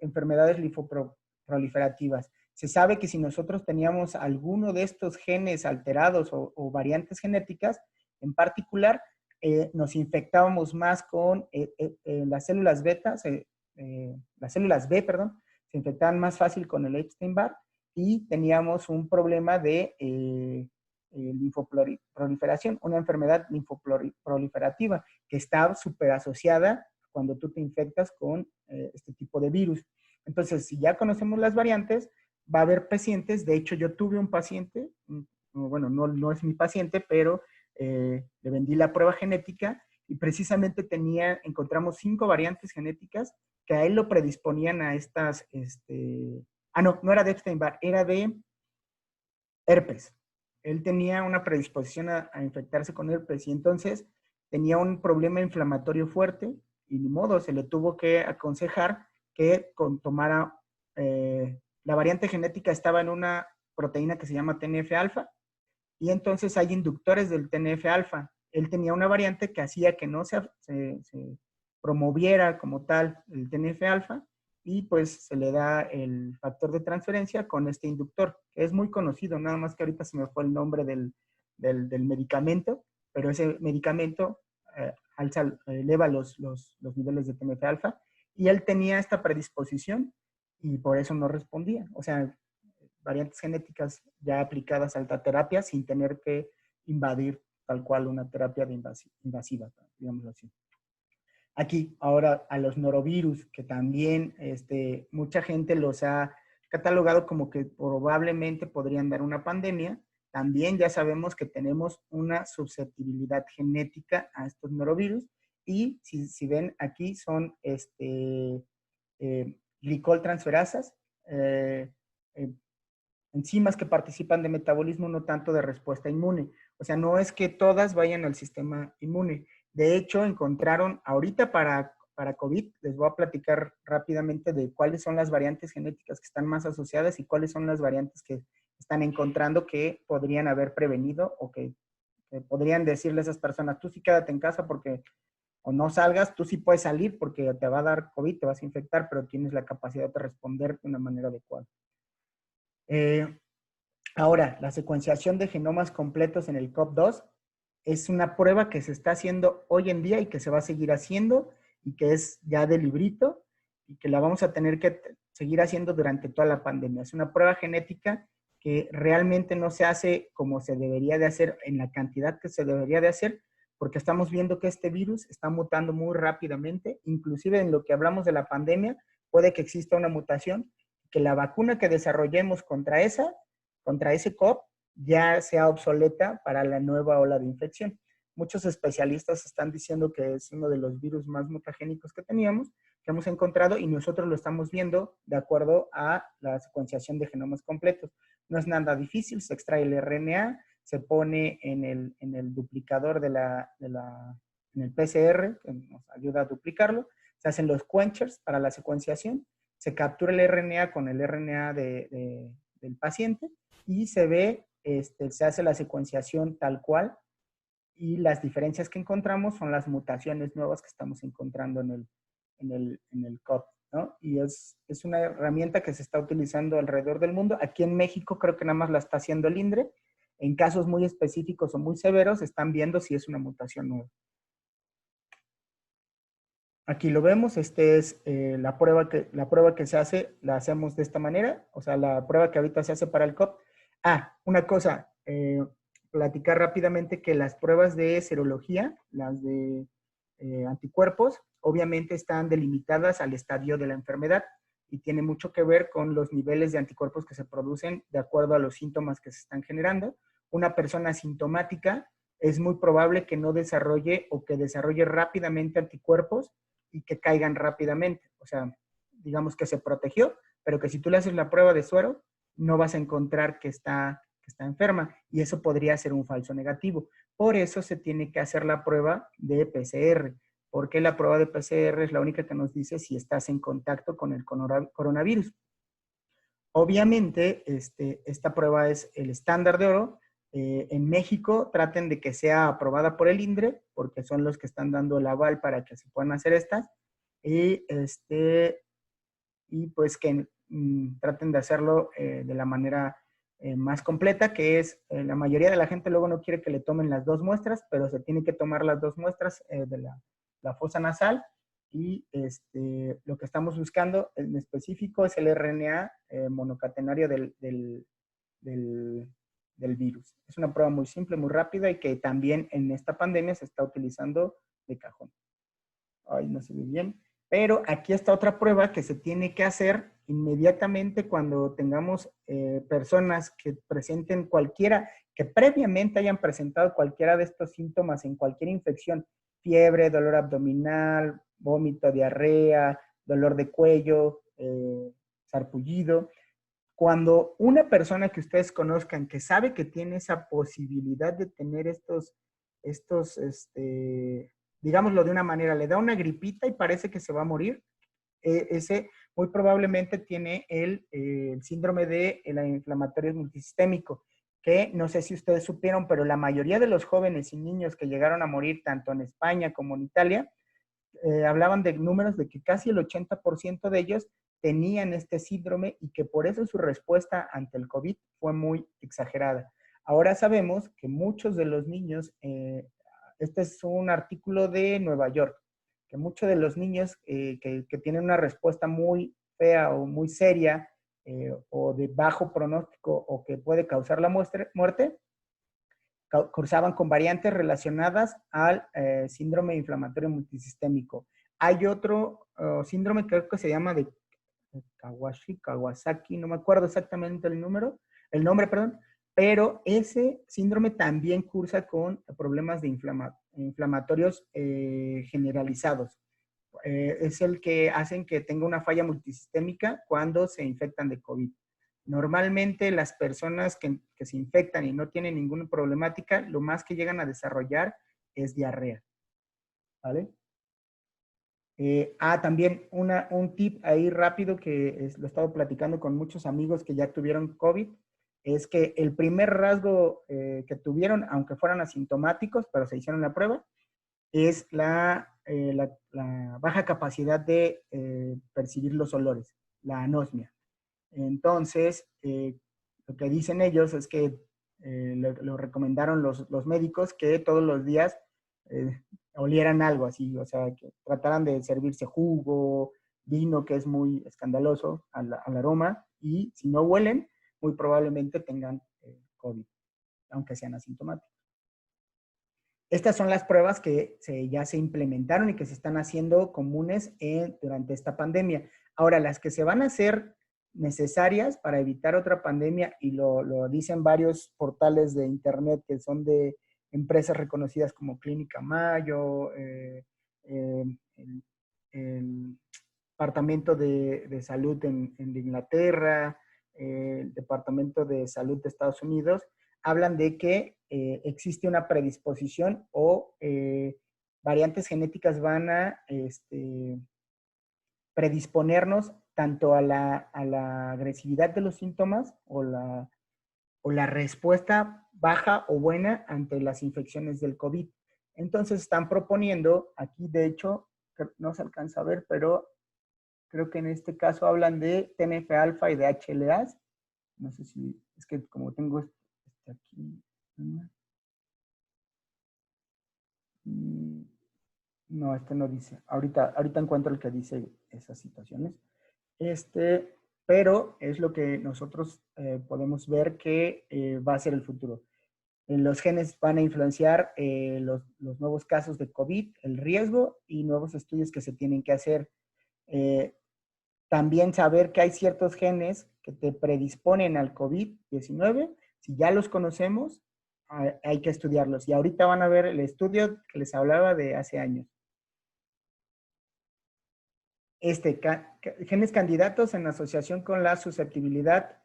enfermedades linfoproliferativas. Se sabe que si nosotros teníamos alguno de estos genes alterados o variantes genéticas, en particular, nos infectábamos más con las células beta, las células B, perdón, se infectaban más fácil con el Epstein-Barr y teníamos un problema de linfoproliferación, una enfermedad linfoproliferativa que está súper asociada cuando tú te infectas con este tipo de virus. Entonces, si ya conocemos las variantes, va a haber pacientes, de hecho yo tuve un paciente, bueno, no es mi paciente, pero le vendí la prueba genética y precisamente encontramos 5 variantes genéticas que a él lo predisponían a estas, no era de Epstein-Barr, era de herpes. Él tenía una predisposición a infectarse con herpes y entonces tenía un problema inflamatorio fuerte y ni modo, se le tuvo que aconsejar que tomara, la variante genética estaba en una proteína que se llama TNF-alfa y entonces hay inductores del TNF-alfa. Él tenía una variante que hacía que no se promoviera como tal el TNF-alfa y pues se le da el factor de transferencia con este inductor, que es muy conocido, nada más que ahorita se me fue el nombre del medicamento, pero ese medicamento eleva los niveles de TNF-alfa y él tenía esta predisposición y por eso no respondía. O sea, variantes genéticas ya aplicadas a alta terapia sin tener que invadir tal cual una terapia invasiva, digamos así. Aquí, ahora, a los norovirus, que también mucha gente los ha catalogado como que probablemente podrían dar una pandemia, también ya sabemos que tenemos una susceptibilidad genética a estos norovirus y si ven aquí son glicoltransferasas, enzimas que participan de metabolismo, no tanto de respuesta inmune. O sea, no es que todas vayan al sistema inmune. De hecho, encontraron ahorita para COVID, les voy a platicar rápidamente de cuáles son las variantes genéticas que están más asociadas y cuáles son las variantes que están encontrando que podrían haber prevenido o que podrían decirle a esas personas, tú sí quédate en casa porque o no salgas, tú sí puedes salir porque te va a dar COVID, te vas a infectar, pero tienes la capacidad de responder de una manera adecuada. Ahora, la secuenciación de genomas completos en el COP2 es una prueba que se está haciendo hoy en día y que se va a seguir haciendo y que es ya de librito y que la vamos a tener que seguir haciendo durante toda la pandemia. Es una prueba genética que realmente no se hace como se debería de hacer en la cantidad que se debería de hacer porque estamos viendo que este virus está mutando muy rápidamente, inclusive en lo que hablamos de la pandemia, puede que exista una mutación, que la vacuna que desarrollemos contra ese COP ya sea obsoleta para la nueva ola de infección. Muchos especialistas están diciendo que es uno de los virus más mutagénicos que teníamos, que hemos encontrado y nosotros lo estamos viendo de acuerdo a la secuenciación de genomas completos. No es nada difícil, se extrae el RNA, se pone en el duplicador en el PCR, que nos ayuda a duplicarlo, se hacen los quenchers para la secuenciación, se captura el RNA con el RNA del paciente y se ve, se hace la secuenciación tal cual y las diferencias que encontramos son las mutaciones nuevas que estamos encontrando en el COP, ¿no? Y es una herramienta que se está utilizando alrededor del mundo. Aquí en México creo que nada más la está haciendo el INDRE. En casos muy específicos o muy severos están viendo si es una mutación nueva. Aquí lo vemos, es la prueba que se hace, la hacemos de esta manera, o sea, la prueba que ahorita se hace para el COP. Una cosa, platicar rápidamente que las pruebas de serología, las de anticuerpos, obviamente están delimitadas al estadio de la enfermedad y tiene mucho que ver con los niveles de anticuerpos que se producen de acuerdo a los síntomas que se están generando. Una persona asintomática es muy probable que no desarrolle o que desarrolle rápidamente anticuerpos y que caigan rápidamente. O sea, digamos que se protegió, pero que si tú le haces la prueba de suero, no vas a encontrar que está enferma y eso podría ser un falso negativo. Por eso se tiene que hacer la prueba de PCR, porque la prueba de PCR es la única que nos dice si estás en contacto con el coronavirus. Obviamente, esta prueba es el estándar de oro. En México traten de que sea aprobada por el INDRE, porque son los que están dando el aval para que se puedan hacer estas. Y, y pues que traten de hacerlo de la manera más completa, que es, la mayoría de la gente luego no quiere que le tomen las 2 muestras, pero se tiene que tomar las 2 muestras de la fosa nasal, y lo que estamos buscando en específico es el RNA monocatenario del virus. Es una prueba muy simple, muy rápida, y que también en esta pandemia se está utilizando de cajón. Ay, no se ve bien. Pero aquí está otra prueba que se tiene que hacer inmediatamente cuando tengamos personas que presenten cualquiera, que previamente hayan presentado cualquiera de estos síntomas en cualquier infección: fiebre, dolor abdominal, vómito, diarrea, dolor de cuello, sarpullido. Cuando una persona que ustedes conozcan que sabe que tiene esa posibilidad de tener estos digámoslo de una manera, le da una gripita y parece que se va a morir, ese muy probablemente tiene el síndrome de inflamatorio multisistémico, que no sé si ustedes supieron, pero la mayoría de los jóvenes y niños que llegaron a morir tanto en España como en Italia, hablaban de números de que casi el 80% de ellos tenían este síndrome, y que por eso su respuesta ante el COVID fue muy exagerada. Ahora sabemos que muchos de los niños, este es un artículo de Nueva York, que muchos de los niños que tienen una respuesta muy fea o muy seria, o de bajo pronóstico, o que puede causar la muerte, cursaban con variantes relacionadas al síndrome inflamatorio multisistémico. Hay otro síndrome que creo que se llama de Kawasaki, no me acuerdo exactamente el nombre, perdón, pero ese síndrome también cursa con problemas de inflamatorios generalizados. Es el que hacen que tenga una falla multisistémica cuando se infectan de COVID. Normalmente las personas que se infectan y no tienen ninguna problemática, lo más que llegan a desarrollar es diarrea. ¿Vale? También un tip ahí rápido que lo he estado platicando con muchos amigos que ya tuvieron COVID, es que el primer rasgo que tuvieron, aunque fueran asintomáticos, pero se hicieron la prueba, es la baja capacidad de percibir los olores, la anosmia. Entonces, lo que dicen ellos es que lo recomendaron los médicos, que todos los días olieran algo así, o sea, que trataran de servirse jugo, vino, que es muy escandaloso al aroma, y si no huelen, muy probablemente tengan COVID, aunque sean asintomáticos. Estas son las pruebas que ya se implementaron y que se están haciendo comunes durante esta pandemia. Ahora, las que se van a hacer necesarias para evitar otra pandemia, y lo dicen varios portales de internet que son de empresas reconocidas como Clínica Mayo, el Departamento de Salud en Inglaterra, el Departamento de Salud de Estados Unidos, hablan de que existe una predisposición o variantes genéticas van a predisponernos tanto a la agresividad de los síntomas o la respuesta baja o buena ante las infecciones del COVID. Entonces están proponiendo, aquí de hecho, no se alcanza a ver, pero creo que en este caso hablan de TNF-alfa y de HLA. No sé si, es que como tengo aquí. No, no dice. Ahorita encuentro el que dice esas situaciones. Pero es lo que nosotros podemos ver que va a ser el futuro. Los genes van a influenciar los nuevos casos de COVID, el riesgo y nuevos estudios que se tienen que hacer. También saber que hay ciertos genes que te predisponen al COVID-19. Si ya los conocemos, hay que estudiarlos. Y ahorita van a ver el estudio que les hablaba de hace años. Genes candidatos en asociación con la susceptibilidad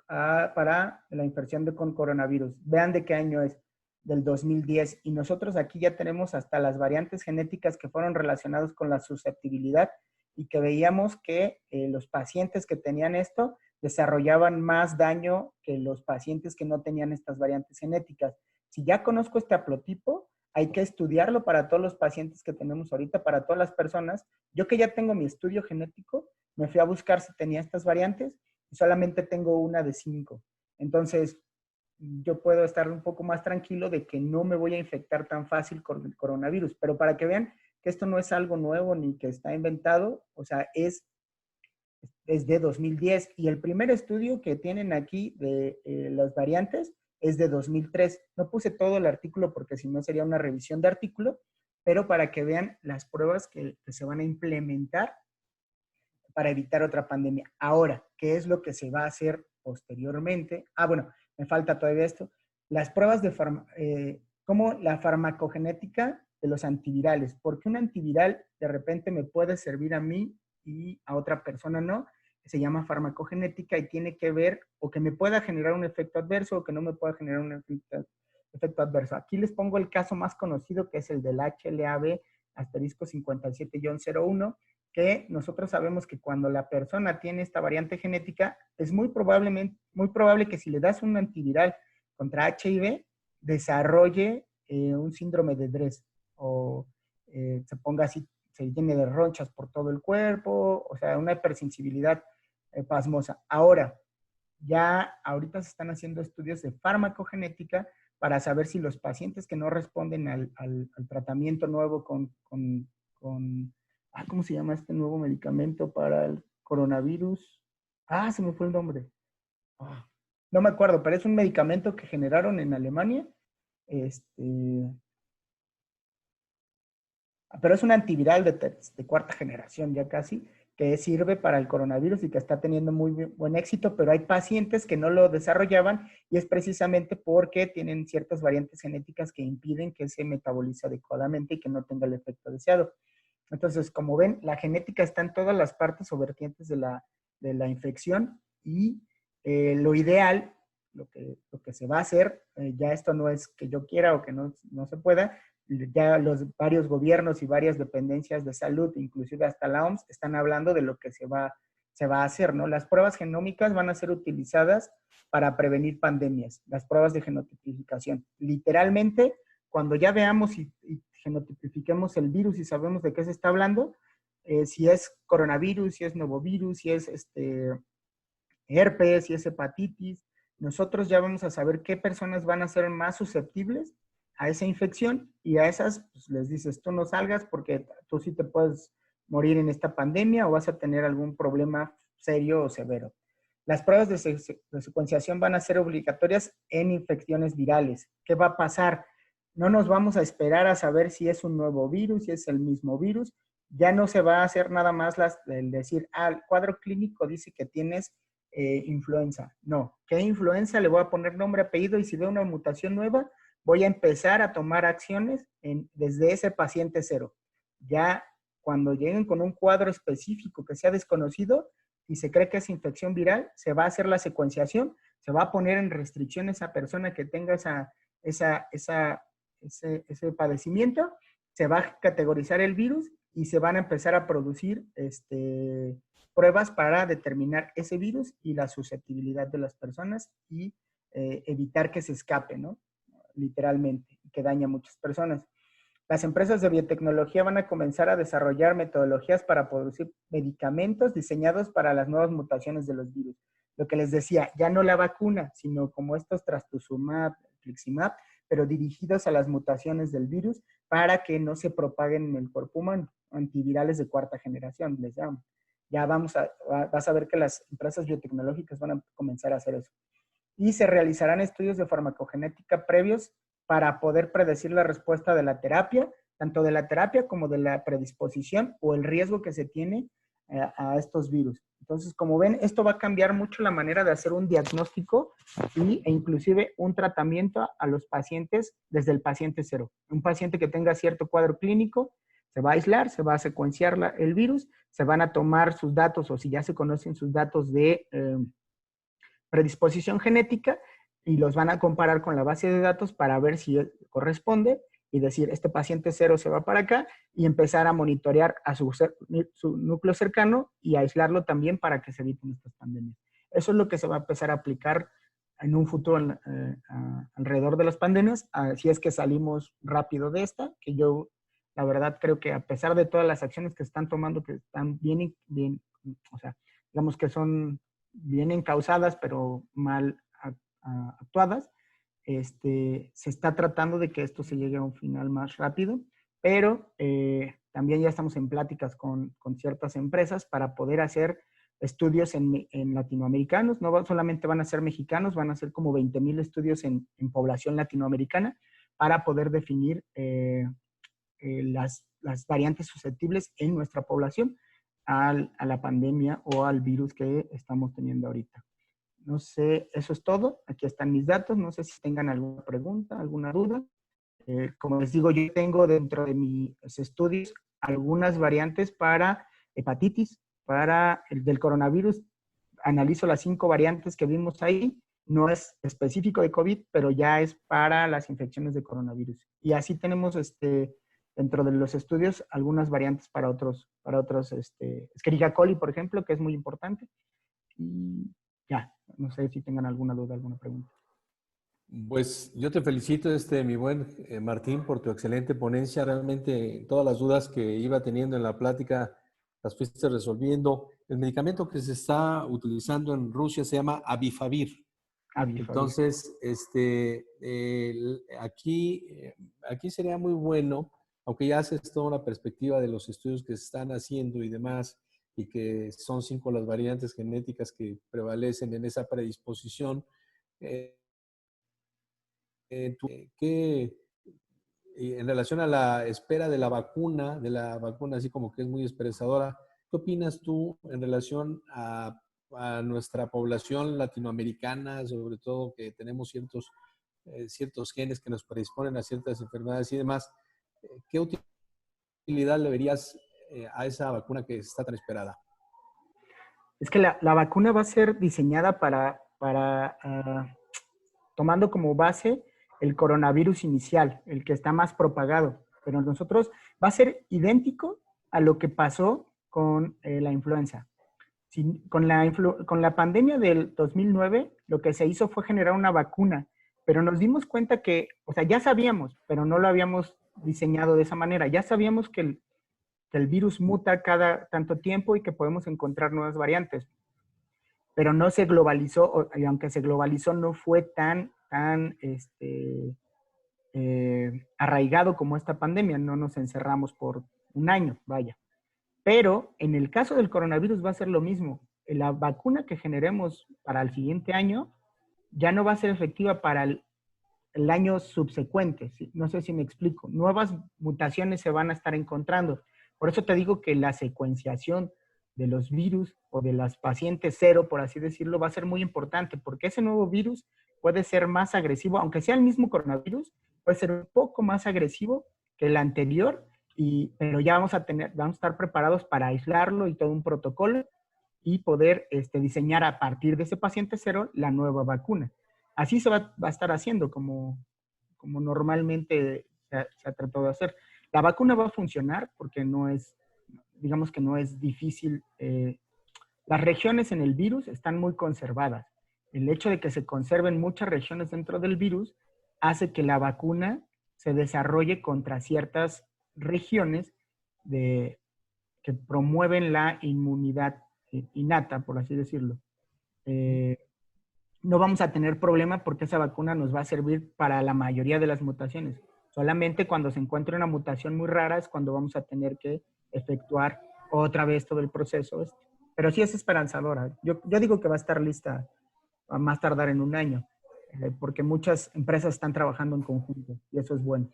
para la infección con coronavirus. Vean de qué año es, del 2010. Y nosotros aquí ya tenemos hasta las variantes genéticas que fueron relacionadas con la susceptibilidad, y que veíamos que los pacientes que tenían esto desarrollaban más daño que los pacientes que no tenían estas variantes genéticas. Si ya conozco este haplotipo, hay que estudiarlo para todos los pacientes que tenemos ahorita, para todas las personas. Yo que ya tengo mi estudio genético, me fui a buscar si tenía estas variantes y solamente tengo una de 5. Entonces, yo puedo estar un poco más tranquilo de que no me voy a infectar tan fácil con el coronavirus. Pero para que vean que esto no es algo nuevo ni que está inventado, o sea, es de 2010 y el primer estudio que tienen aquí de las variantes es de 2003. No puse todo el artículo porque si no sería una revisión de artículo, pero para que vean las pruebas que se van a implementar para evitar otra pandemia. Ahora, ¿qué es lo que se va a hacer posteriormente? Bueno, me falta todavía esto. Las pruebas de como la farmacogenética de los antivirales. Porque un antiviral de repente me puede servir a mí y a otra persona no. Se llama farmacogenética y tiene que ver o que me pueda generar un efecto adverso o que no me pueda generar un efecto adverso. Aquí les pongo el caso más conocido que es el del HLA-B asterisco 57-01, que nosotros sabemos que cuando la persona tiene esta variante genética, es muy probable que si le das un antiviral contra HIV, desarrolle un síndrome de Dres o se ponga así, se llene de ronchas por todo el cuerpo, o sea, una hipersensibilidad pasmosa. Ahora, ya ahorita se están haciendo estudios de farmacogenética para saber si los pacientes que no responden al tratamiento nuevo con ¿cómo se llama este nuevo medicamento para el coronavirus? Se me fue el nombre. No me acuerdo, pero es un medicamento que generaron en Alemania. Pero es un antiviral de cuarta generación ya casi, que sirve para el coronavirus y que está teniendo muy buen éxito, pero hay pacientes que no lo desarrollaban y es precisamente porque tienen ciertas variantes genéticas que impiden que se metabolice adecuadamente y que no tenga el efecto deseado. Entonces, como ven, la genética está en todas las partes o vertientes de la infección y lo ideal, lo que se va a hacer, ya esto no es que yo quiera o que no se pueda, ya los varios gobiernos y varias dependencias de salud, inclusive hasta la OMS, están hablando de lo que se va a hacer, ¿no? Las pruebas genómicas van a ser utilizadas para prevenir pandemias, las pruebas de genotipificación. Literalmente, cuando ya veamos y genotipifiquemos el virus y sabemos de qué se está hablando, si es coronavirus, si es novovirus, si es herpes, si es hepatitis, nosotros ya vamos a saber qué personas van a ser más susceptibles a esa infección y a esas pues, les dices, tú no salgas porque tú sí te puedes morir en esta pandemia o vas a tener algún problema serio o severo. Las pruebas de secuenciación van a ser obligatorias en infecciones virales. ¿Qué va a pasar? No nos vamos a esperar a saber si es un nuevo virus, si es el mismo virus. Ya no se va a hacer nada más el decir, el cuadro clínico dice que tienes influenza. No, ¿qué influenza? Le voy a poner nombre, apellido y si veo una mutación nueva, voy a empezar a tomar acciones desde ese paciente cero. Ya cuando lleguen con un cuadro específico que sea desconocido y se cree que es infección viral, se va a hacer la secuenciación, se va a poner en restricción esa persona que tenga ese padecimiento, se va a categorizar el virus y se van a empezar a producir pruebas para determinar ese virus y la susceptibilidad de las personas y evitar que se escape, ¿no? Literalmente, que daña a muchas personas. Las empresas de biotecnología van a comenzar a desarrollar metodologías para producir medicamentos diseñados para las nuevas mutaciones de los virus. Lo que les decía, ya no la vacuna, sino como estos trastuzumab, infliximab, pero dirigidos a las mutaciones del virus para que no se propaguen en el cuerpo humano. Antivirales de cuarta generación, les llamo. Ya vas a ver que las empresas biotecnológicas van a comenzar a hacer eso. Y se realizarán estudios de farmacogenética previos para poder predecir la respuesta de la terapia, tanto de la terapia como de la predisposición o el riesgo que se tiene a estos virus. Entonces, como ven, esto va a cambiar mucho la manera de hacer un diagnóstico e inclusive un tratamiento a los pacientes desde el paciente cero. Un paciente que tenga cierto cuadro clínico se va a aislar, se va a secuenciar el virus, se van a tomar sus datos o si ya se conocen sus datos de predisposición genética y los van a comparar con la base de datos para ver si corresponde y decir, este paciente cero se va para acá y empezar a monitorear a su núcleo cercano y aislarlo también para que se eviten estas pandemias. Eso es lo que se va a empezar a aplicar en un futuro alrededor de las pandemias, si es que salimos rápido de esta, que yo la verdad creo que a pesar de todas las acciones que están tomando, que están bien, o sea, digamos que son bien encausadas, pero mal actuadas, se está tratando de que esto se llegue a un final más rápido, pero también ya estamos en pláticas con ciertas empresas para poder hacer estudios en latinoamericanos. No solamente van a ser mexicanos, van a ser como 20,000 estudios en población latinoamericana para poder definir las variantes susceptibles en nuestra población a la pandemia o al virus que estamos teniendo ahorita. No sé, eso es todo. Aquí están mis datos. No sé si tengan alguna pregunta, alguna duda. Como les digo, yo tengo dentro de mis estudios algunas variantes para hepatitis, para el del coronavirus. Analizo las 5 variantes que vimos ahí. No es específico de COVID, pero ya es para las infecciones de coronavirus. Y así tenemos dentro de los estudios algunas variantes para otros, Escherichia coli, por ejemplo, que es muy importante. Y ya, no sé si tengan alguna duda, alguna pregunta. Pues yo te felicito, mi buen Martín, por tu excelente ponencia. Realmente todas las dudas que iba teniendo en la plática las fuiste resolviendo. El medicamento que se está utilizando en Rusia se llama Avifavir. Avifavir. Entonces, aquí sería muy bueno, aunque ya haces toda una perspectiva de los estudios que se están haciendo y demás, y que son 5 las variantes genéticas que prevalecen en esa predisposición. ¿Qué, en relación a la espera de la vacuna, así como que es muy esperanzadora, ¿qué opinas tú en relación a nuestra población latinoamericana, sobre todo que tenemos ciertos genes que nos predisponen a ciertas enfermedades y demás? ¿Qué utilidad le verías a esa vacuna que está tan esperada? Es que la vacuna va a ser diseñada tomando como base el coronavirus inicial, el que está más propagado. Pero nosotros va a ser idéntico a lo que pasó con la influenza. Con la pandemia del 2009, lo que se hizo fue generar una vacuna, pero nos dimos cuenta que, o sea, ya sabíamos, pero no lo habíamos diseñado de esa manera. Ya sabíamos que el virus muta cada tanto tiempo y que podemos encontrar nuevas variantes, pero no se globalizó, y aunque se globalizó, no fue tan arraigado como esta pandemia. No nos encerramos por un año, vaya. Pero en el caso del coronavirus va a ser lo mismo. La vacuna que generemos para el siguiente año ya no va a ser efectiva para el año subsecuente. ¿Sí? No sé si me explico. Nuevas mutaciones se van a estar encontrando. Por eso te digo que la secuenciación de los virus o de las pacientes cero, por así decirlo, va a ser muy importante, porque ese nuevo virus puede ser más agresivo, aunque sea el mismo coronavirus, puede ser un poco más agresivo que el anterior, pero ya vamos a estar preparados para aislarlo y todo un protocolo y poder diseñar a partir de ese paciente cero la nueva vacuna. Así se va a estar haciendo como normalmente se ha tratado de hacer. La vacuna va a funcionar porque no es, digamos que no es difícil. Las regiones en el virus están muy conservadas. El hecho de que se conserven muchas regiones dentro del virus hace que la vacuna se desarrolle contra ciertas regiones que promueven la inmunidad innata, por así decirlo. No vamos a tener problema porque esa vacuna nos va a servir para la mayoría de las mutaciones. Solamente cuando se encuentre una mutación muy rara es cuando vamos a tener que efectuar otra vez todo el proceso. Pero sí es esperanzadora. Yo digo que va a estar lista a más tardar en un año, porque muchas empresas están trabajando en conjunto y eso es bueno.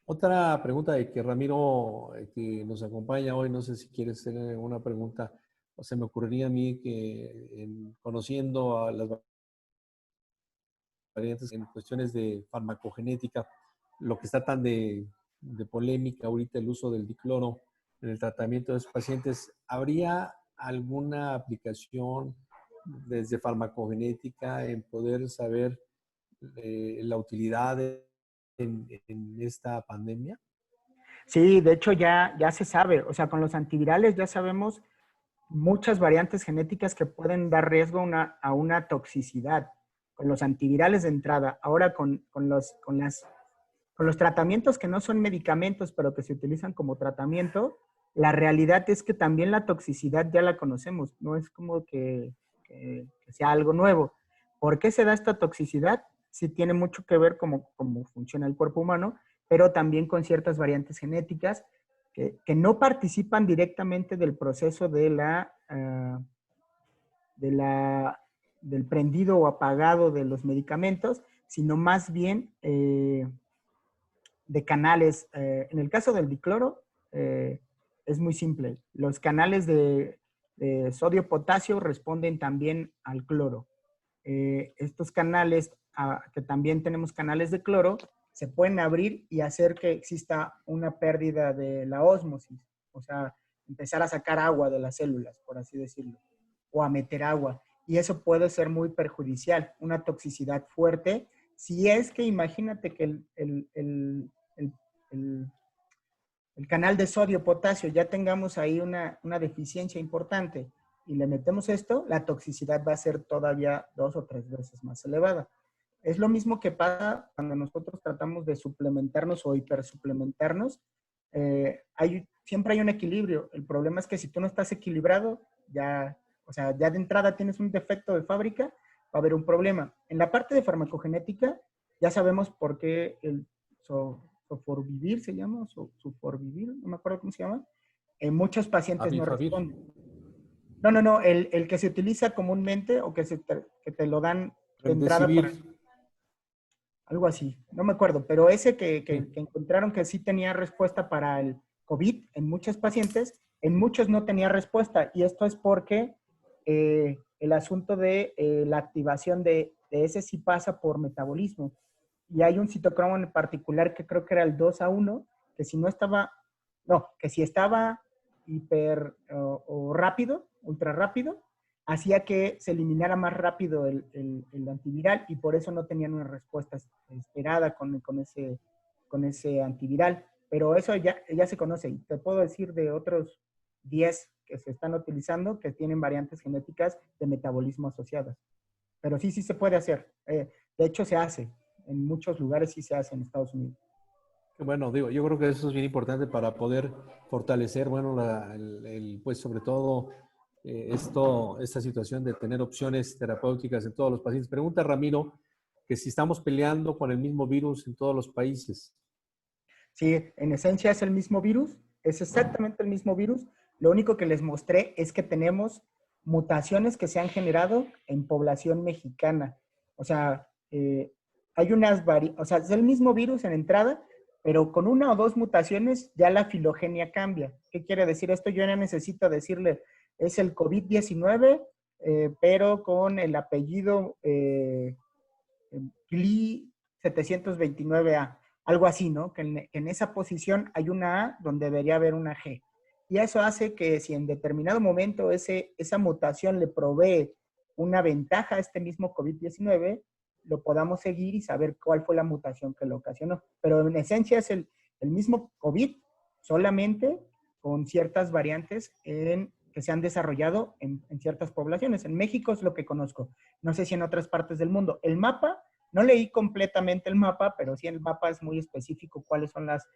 Otra pregunta de que Ramiro, que nos acompaña hoy, no sé si quieres hacer una pregunta, o se me ocurriría a mí que conociendo a las variantes en cuestiones de farmacogenética, lo que está tan de polémica ahorita el uso del dicloro en el tratamiento de esos pacientes, ¿habría alguna aplicación desde farmacogenética en poder saber la utilidad en esta pandemia? Sí, de hecho ya se sabe, o sea, con los antivirales ya sabemos muchas variantes genéticas que pueden dar riesgo a una toxicidad. Con los antivirales de entrada, ahora con los tratamientos que no son medicamentos, pero que se utilizan como tratamiento, la realidad es que también la toxicidad ya la conocemos, no es como que sea algo nuevo. ¿Por qué se da esta toxicidad? Sí tiene mucho que ver cómo funciona el cuerpo humano, pero también con ciertas variantes genéticas que no participan directamente del proceso del prendido o apagado de los medicamentos, sino más bien de canales. En el caso del dicloro, es muy simple. Los canales de sodio-potasio responden también al cloro. Estos canales, que también tenemos canales de cloro, se pueden abrir y hacer que exista una pérdida de la ósmosis, o sea, empezar a sacar agua de las células, por así decirlo, o a meter agua. Y eso puede ser muy perjudicial, una toxicidad fuerte, si es que imagínate que el, el canal de sodio-potasio ya tengamos ahí una deficiencia importante y le metemos esto, la toxicidad va a ser todavía 2 o 3 veces más elevada. Es lo mismo que pasa cuando nosotros tratamos de suplementarnos o hipersuplementarnos. Siempre hay un equilibrio. El problema es que si tú no estás equilibrado, o sea, ya de entrada tienes un defecto de fábrica, va a haber un problema. En la parte de farmacogenética, ya sabemos por qué el soforvivir se llama, soforvivir, no me acuerdo cómo se llama. En muchos pacientes no Avifavir. responden. No, el que se utiliza comúnmente o que te lo dan de entrada Remdesivir. algo así, no me acuerdo, pero ese que Sí. encontraron que sí tenía respuesta para el COVID en muchos pacientes, en muchos no tenía respuesta, y esto es porque el asunto de la activación de ese sí pasa por metabolismo, y hay un citocromo en particular que creo que era el 2:1, que si no estaba, no, que si estaba hiper o rápido, ultra rápido, hacía que se eliminara más rápido el antiviral y por eso no tenían una respuesta esperada con ese antiviral. Pero eso ya se conoce y te puedo decir de otros 10 que se están utilizando que tienen variantes genéticas de metabolismo asociadas. Pero sí se puede hacer. De hecho, se hace. En muchos lugares sí se hace en Estados Unidos. Bueno, digo, yo creo que eso es bien importante para poder fortalecer, bueno, pues sobre todo esta situación de tener opciones terapéuticas en todos los pacientes. Pregunta Ramiro que si estamos peleando con el mismo virus en todos los países. Sí, en esencia es el mismo virus, es exactamente el mismo virus. Lo único que les mostré es que tenemos mutaciones que se han generado en población mexicana. O sea, hay o sea, es el mismo virus en entrada, pero con una o dos mutaciones ya la filogenia cambia. ¿Qué quiere decir esto? Yo no necesito decirle, es el COVID-19, pero con el apellido Gli 729A, algo así, ¿no? Que en esa posición hay una A donde debería haber una G. Y eso hace que si en determinado momento esa mutación le provee una ventaja a este mismo COVID-19, lo podamos seguir y saber cuál fue la mutación que lo ocasionó. Pero en esencia es el mismo COVID, solamente con ciertas variantes que se han desarrollado en ciertas poblaciones. En México es lo que conozco. No sé si en otras partes del mundo. El mapa, no leí completamente el mapa, pero sí el mapa es muy específico cuáles son las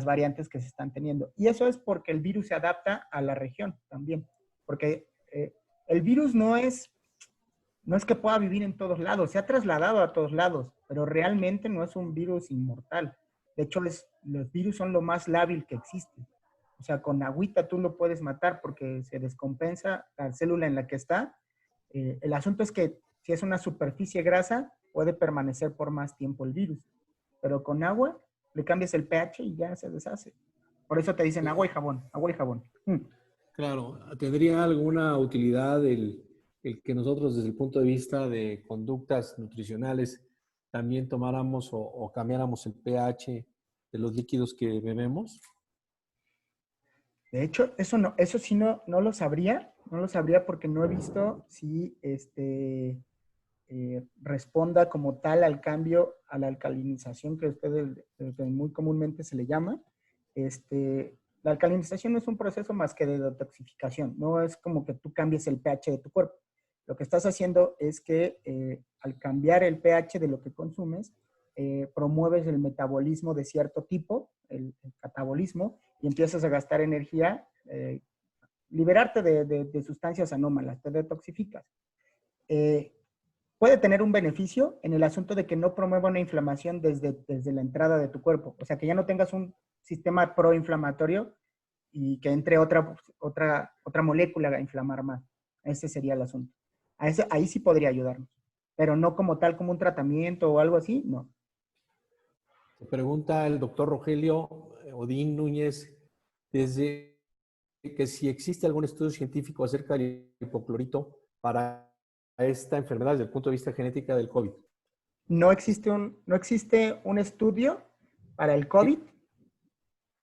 variantes que se están teniendo. Y eso es porque el virus se adapta a la región también. Porque el virus no es que pueda vivir en todos lados, se ha trasladado a todos lados, pero realmente no es un virus inmortal. De hecho, los virus son lo más lábil que existe. O sea, con agüita tú lo puedes matar porque se descompensa la célula en la que está. El asunto es que si es una superficie grasa, puede permanecer por más tiempo el virus. Pero con agua le cambias el pH y ya se deshace. Por eso te dicen agua y jabón, agua y jabón. Claro, ¿tendría alguna utilidad el que nosotros desde el punto de vista de conductas nutricionales también tomáramos o cambiáramos el pH de los líquidos que bebemos? De hecho, eso sí no lo sabría, porque no he visto si responda como tal al cambio, a la alcalinización que ustedes que muy comúnmente se le llama. La alcalinización no es un proceso más que de detoxificación, no es como que tú cambies el pH de tu cuerpo. Lo que estás haciendo es que al cambiar el pH de lo que consumes, promueves el metabolismo de cierto tipo, el catabolismo, y empiezas a gastar energía, liberarte de sustancias anómalas, te detoxificas. Eh, Puede tener un beneficio en el asunto de que no promueva una inflamación desde la entrada de tu cuerpo. O sea, que ya no tengas un sistema proinflamatorio y que entre otra molécula a inflamar más. Ese sería el asunto. Ahí sí podría ayudarnos, pero no como tal, como un tratamiento o algo así, no. Se pregunta el doctor Rogelio Odín Núñez desde que si existe algún estudio científico acerca del hipoclorito para esta enfermedad desde el punto de vista genética del COVID. No existe un estudio para el COVID.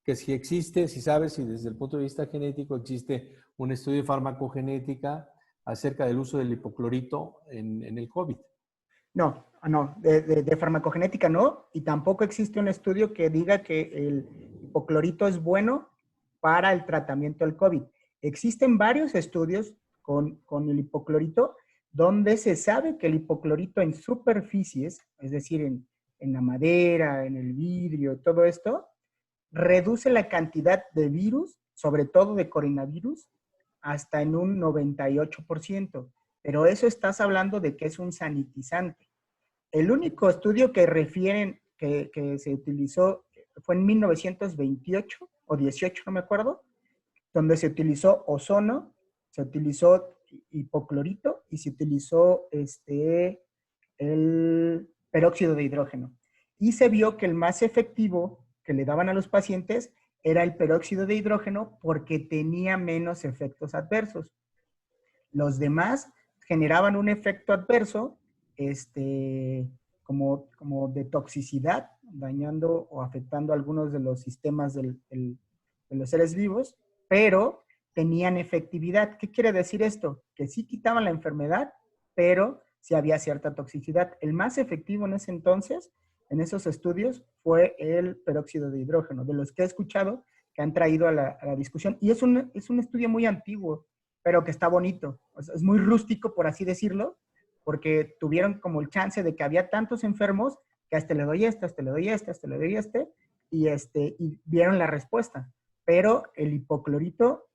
Que si existe, si sabes, si desde el punto de vista genético existe un estudio de farmacogenética acerca del uso del hipoclorito en el COVID. No, no, de farmacogenética no, y tampoco existe un estudio que diga que el hipoclorito es bueno para el tratamiento del COVID. Existen varios estudios con el hipoclorito donde se sabe que el hipoclorito en superficies, es decir, en la madera, en el vidrio, todo esto, reduce la cantidad de virus, sobre todo de coronavirus, hasta en un 98%. Pero eso estás hablando de que es un sanitizante. El único estudio que refieren que se utilizó fue en 1928 o 18, no me acuerdo, donde se utilizó ozono, se utilizó hipoclorito y se utilizó el peróxido de hidrógeno. Y se vio que el más efectivo que le daban a los pacientes era el peróxido de hidrógeno porque tenía menos efectos adversos. Los demás generaban un efecto adverso, como de toxicidad, dañando o afectando algunos de los sistemas de los seres vivos, pero tenían efectividad. ¿Qué quiere decir esto? Que sí quitaban la enfermedad, pero sí había cierta toxicidad. El más efectivo en ese entonces, en esos estudios, fue el peróxido de hidrógeno, de los que he escuchado que han traído a la discusión. Y es un estudio muy antiguo, pero que está bonito. O sea, es muy rústico, por así decirlo, porque tuvieron como el chance de que había tantos enfermos que a este le doy este, a este le doy este, a este le doy y vieron la respuesta. Pero el hipoclorito,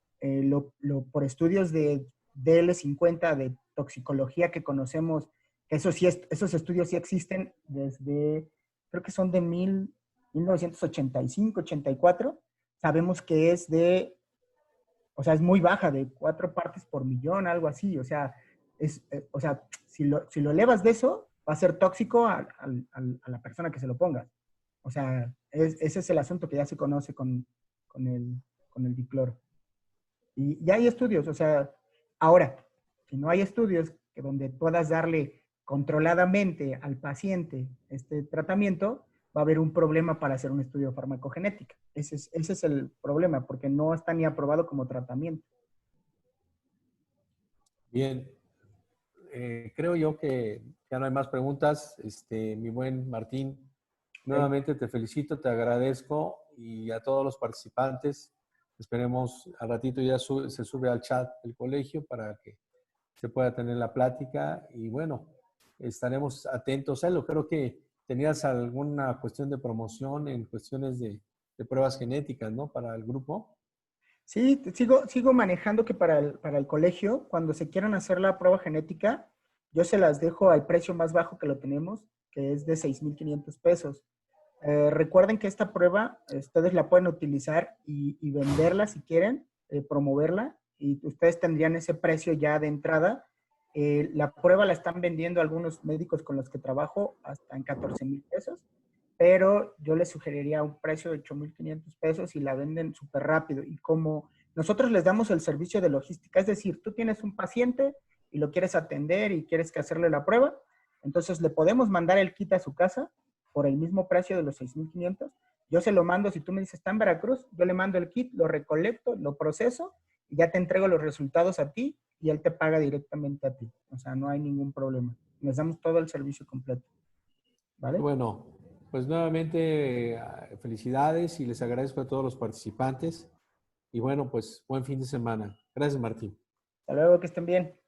por estudios de DL50 de toxicología que conocemos, que esos estudios sí existen desde, creo que son de 1985, 84, sabemos que es muy baja, de 4 partes por millón, algo así. O sea, si lo elevas de eso, va a ser tóxico a la persona que se lo ponga. O sea, ese es el asunto que ya se conoce con el dicloro. Y ya hay estudios, o sea, ahora, si no hay estudios que donde puedas darle controladamente al paciente este tratamiento, va a haber un problema para hacer un estudio de farmacogenética. Ese es el problema, porque no está ni aprobado como tratamiento. Bien, creo yo que ya no hay más preguntas. Mi buen Martín, ¿Okay? nuevamente te felicito, te agradezco y a todos los participantes. Esperemos al ratito ya se sube al chat del colegio para que se pueda tener la plática y bueno, estaremos atentos a él. Creo que tenías alguna cuestión de promoción en cuestiones de pruebas genéticas, ¿no? Para el grupo. Sí, sigo manejando que para el colegio, cuando se quieran hacer la prueba genética, yo se las dejo al precio más bajo que lo tenemos, que es de 6,500 pesos. Recuerden que esta prueba ustedes la pueden utilizar y venderla si quieren, promoverla, y ustedes tendrían ese precio ya de entrada. La prueba la están vendiendo algunos médicos con los que trabajo hasta en 14,000 pesos, pero yo les sugeriría un precio de 8,500 pesos y la venden súper rápido. Y como nosotros les damos el servicio de logística, es decir, tú tienes un paciente y lo quieres atender y quieres que hacerle la prueba, entonces le podemos mandar el kit a su casa por el mismo precio de los 6,500. Yo se lo mando, si tú me dices, está en Veracruz, yo le mando el kit, lo recolecto, lo proceso y ya te entrego los resultados a ti y él te paga directamente a ti. O sea, no hay ningún problema. Les damos todo el servicio completo. ¿Vale? Bueno, pues nuevamente felicidades y les agradezco a todos los participantes. Y bueno, pues buen fin de semana. Gracias, Martín. Hasta luego, que estén bien.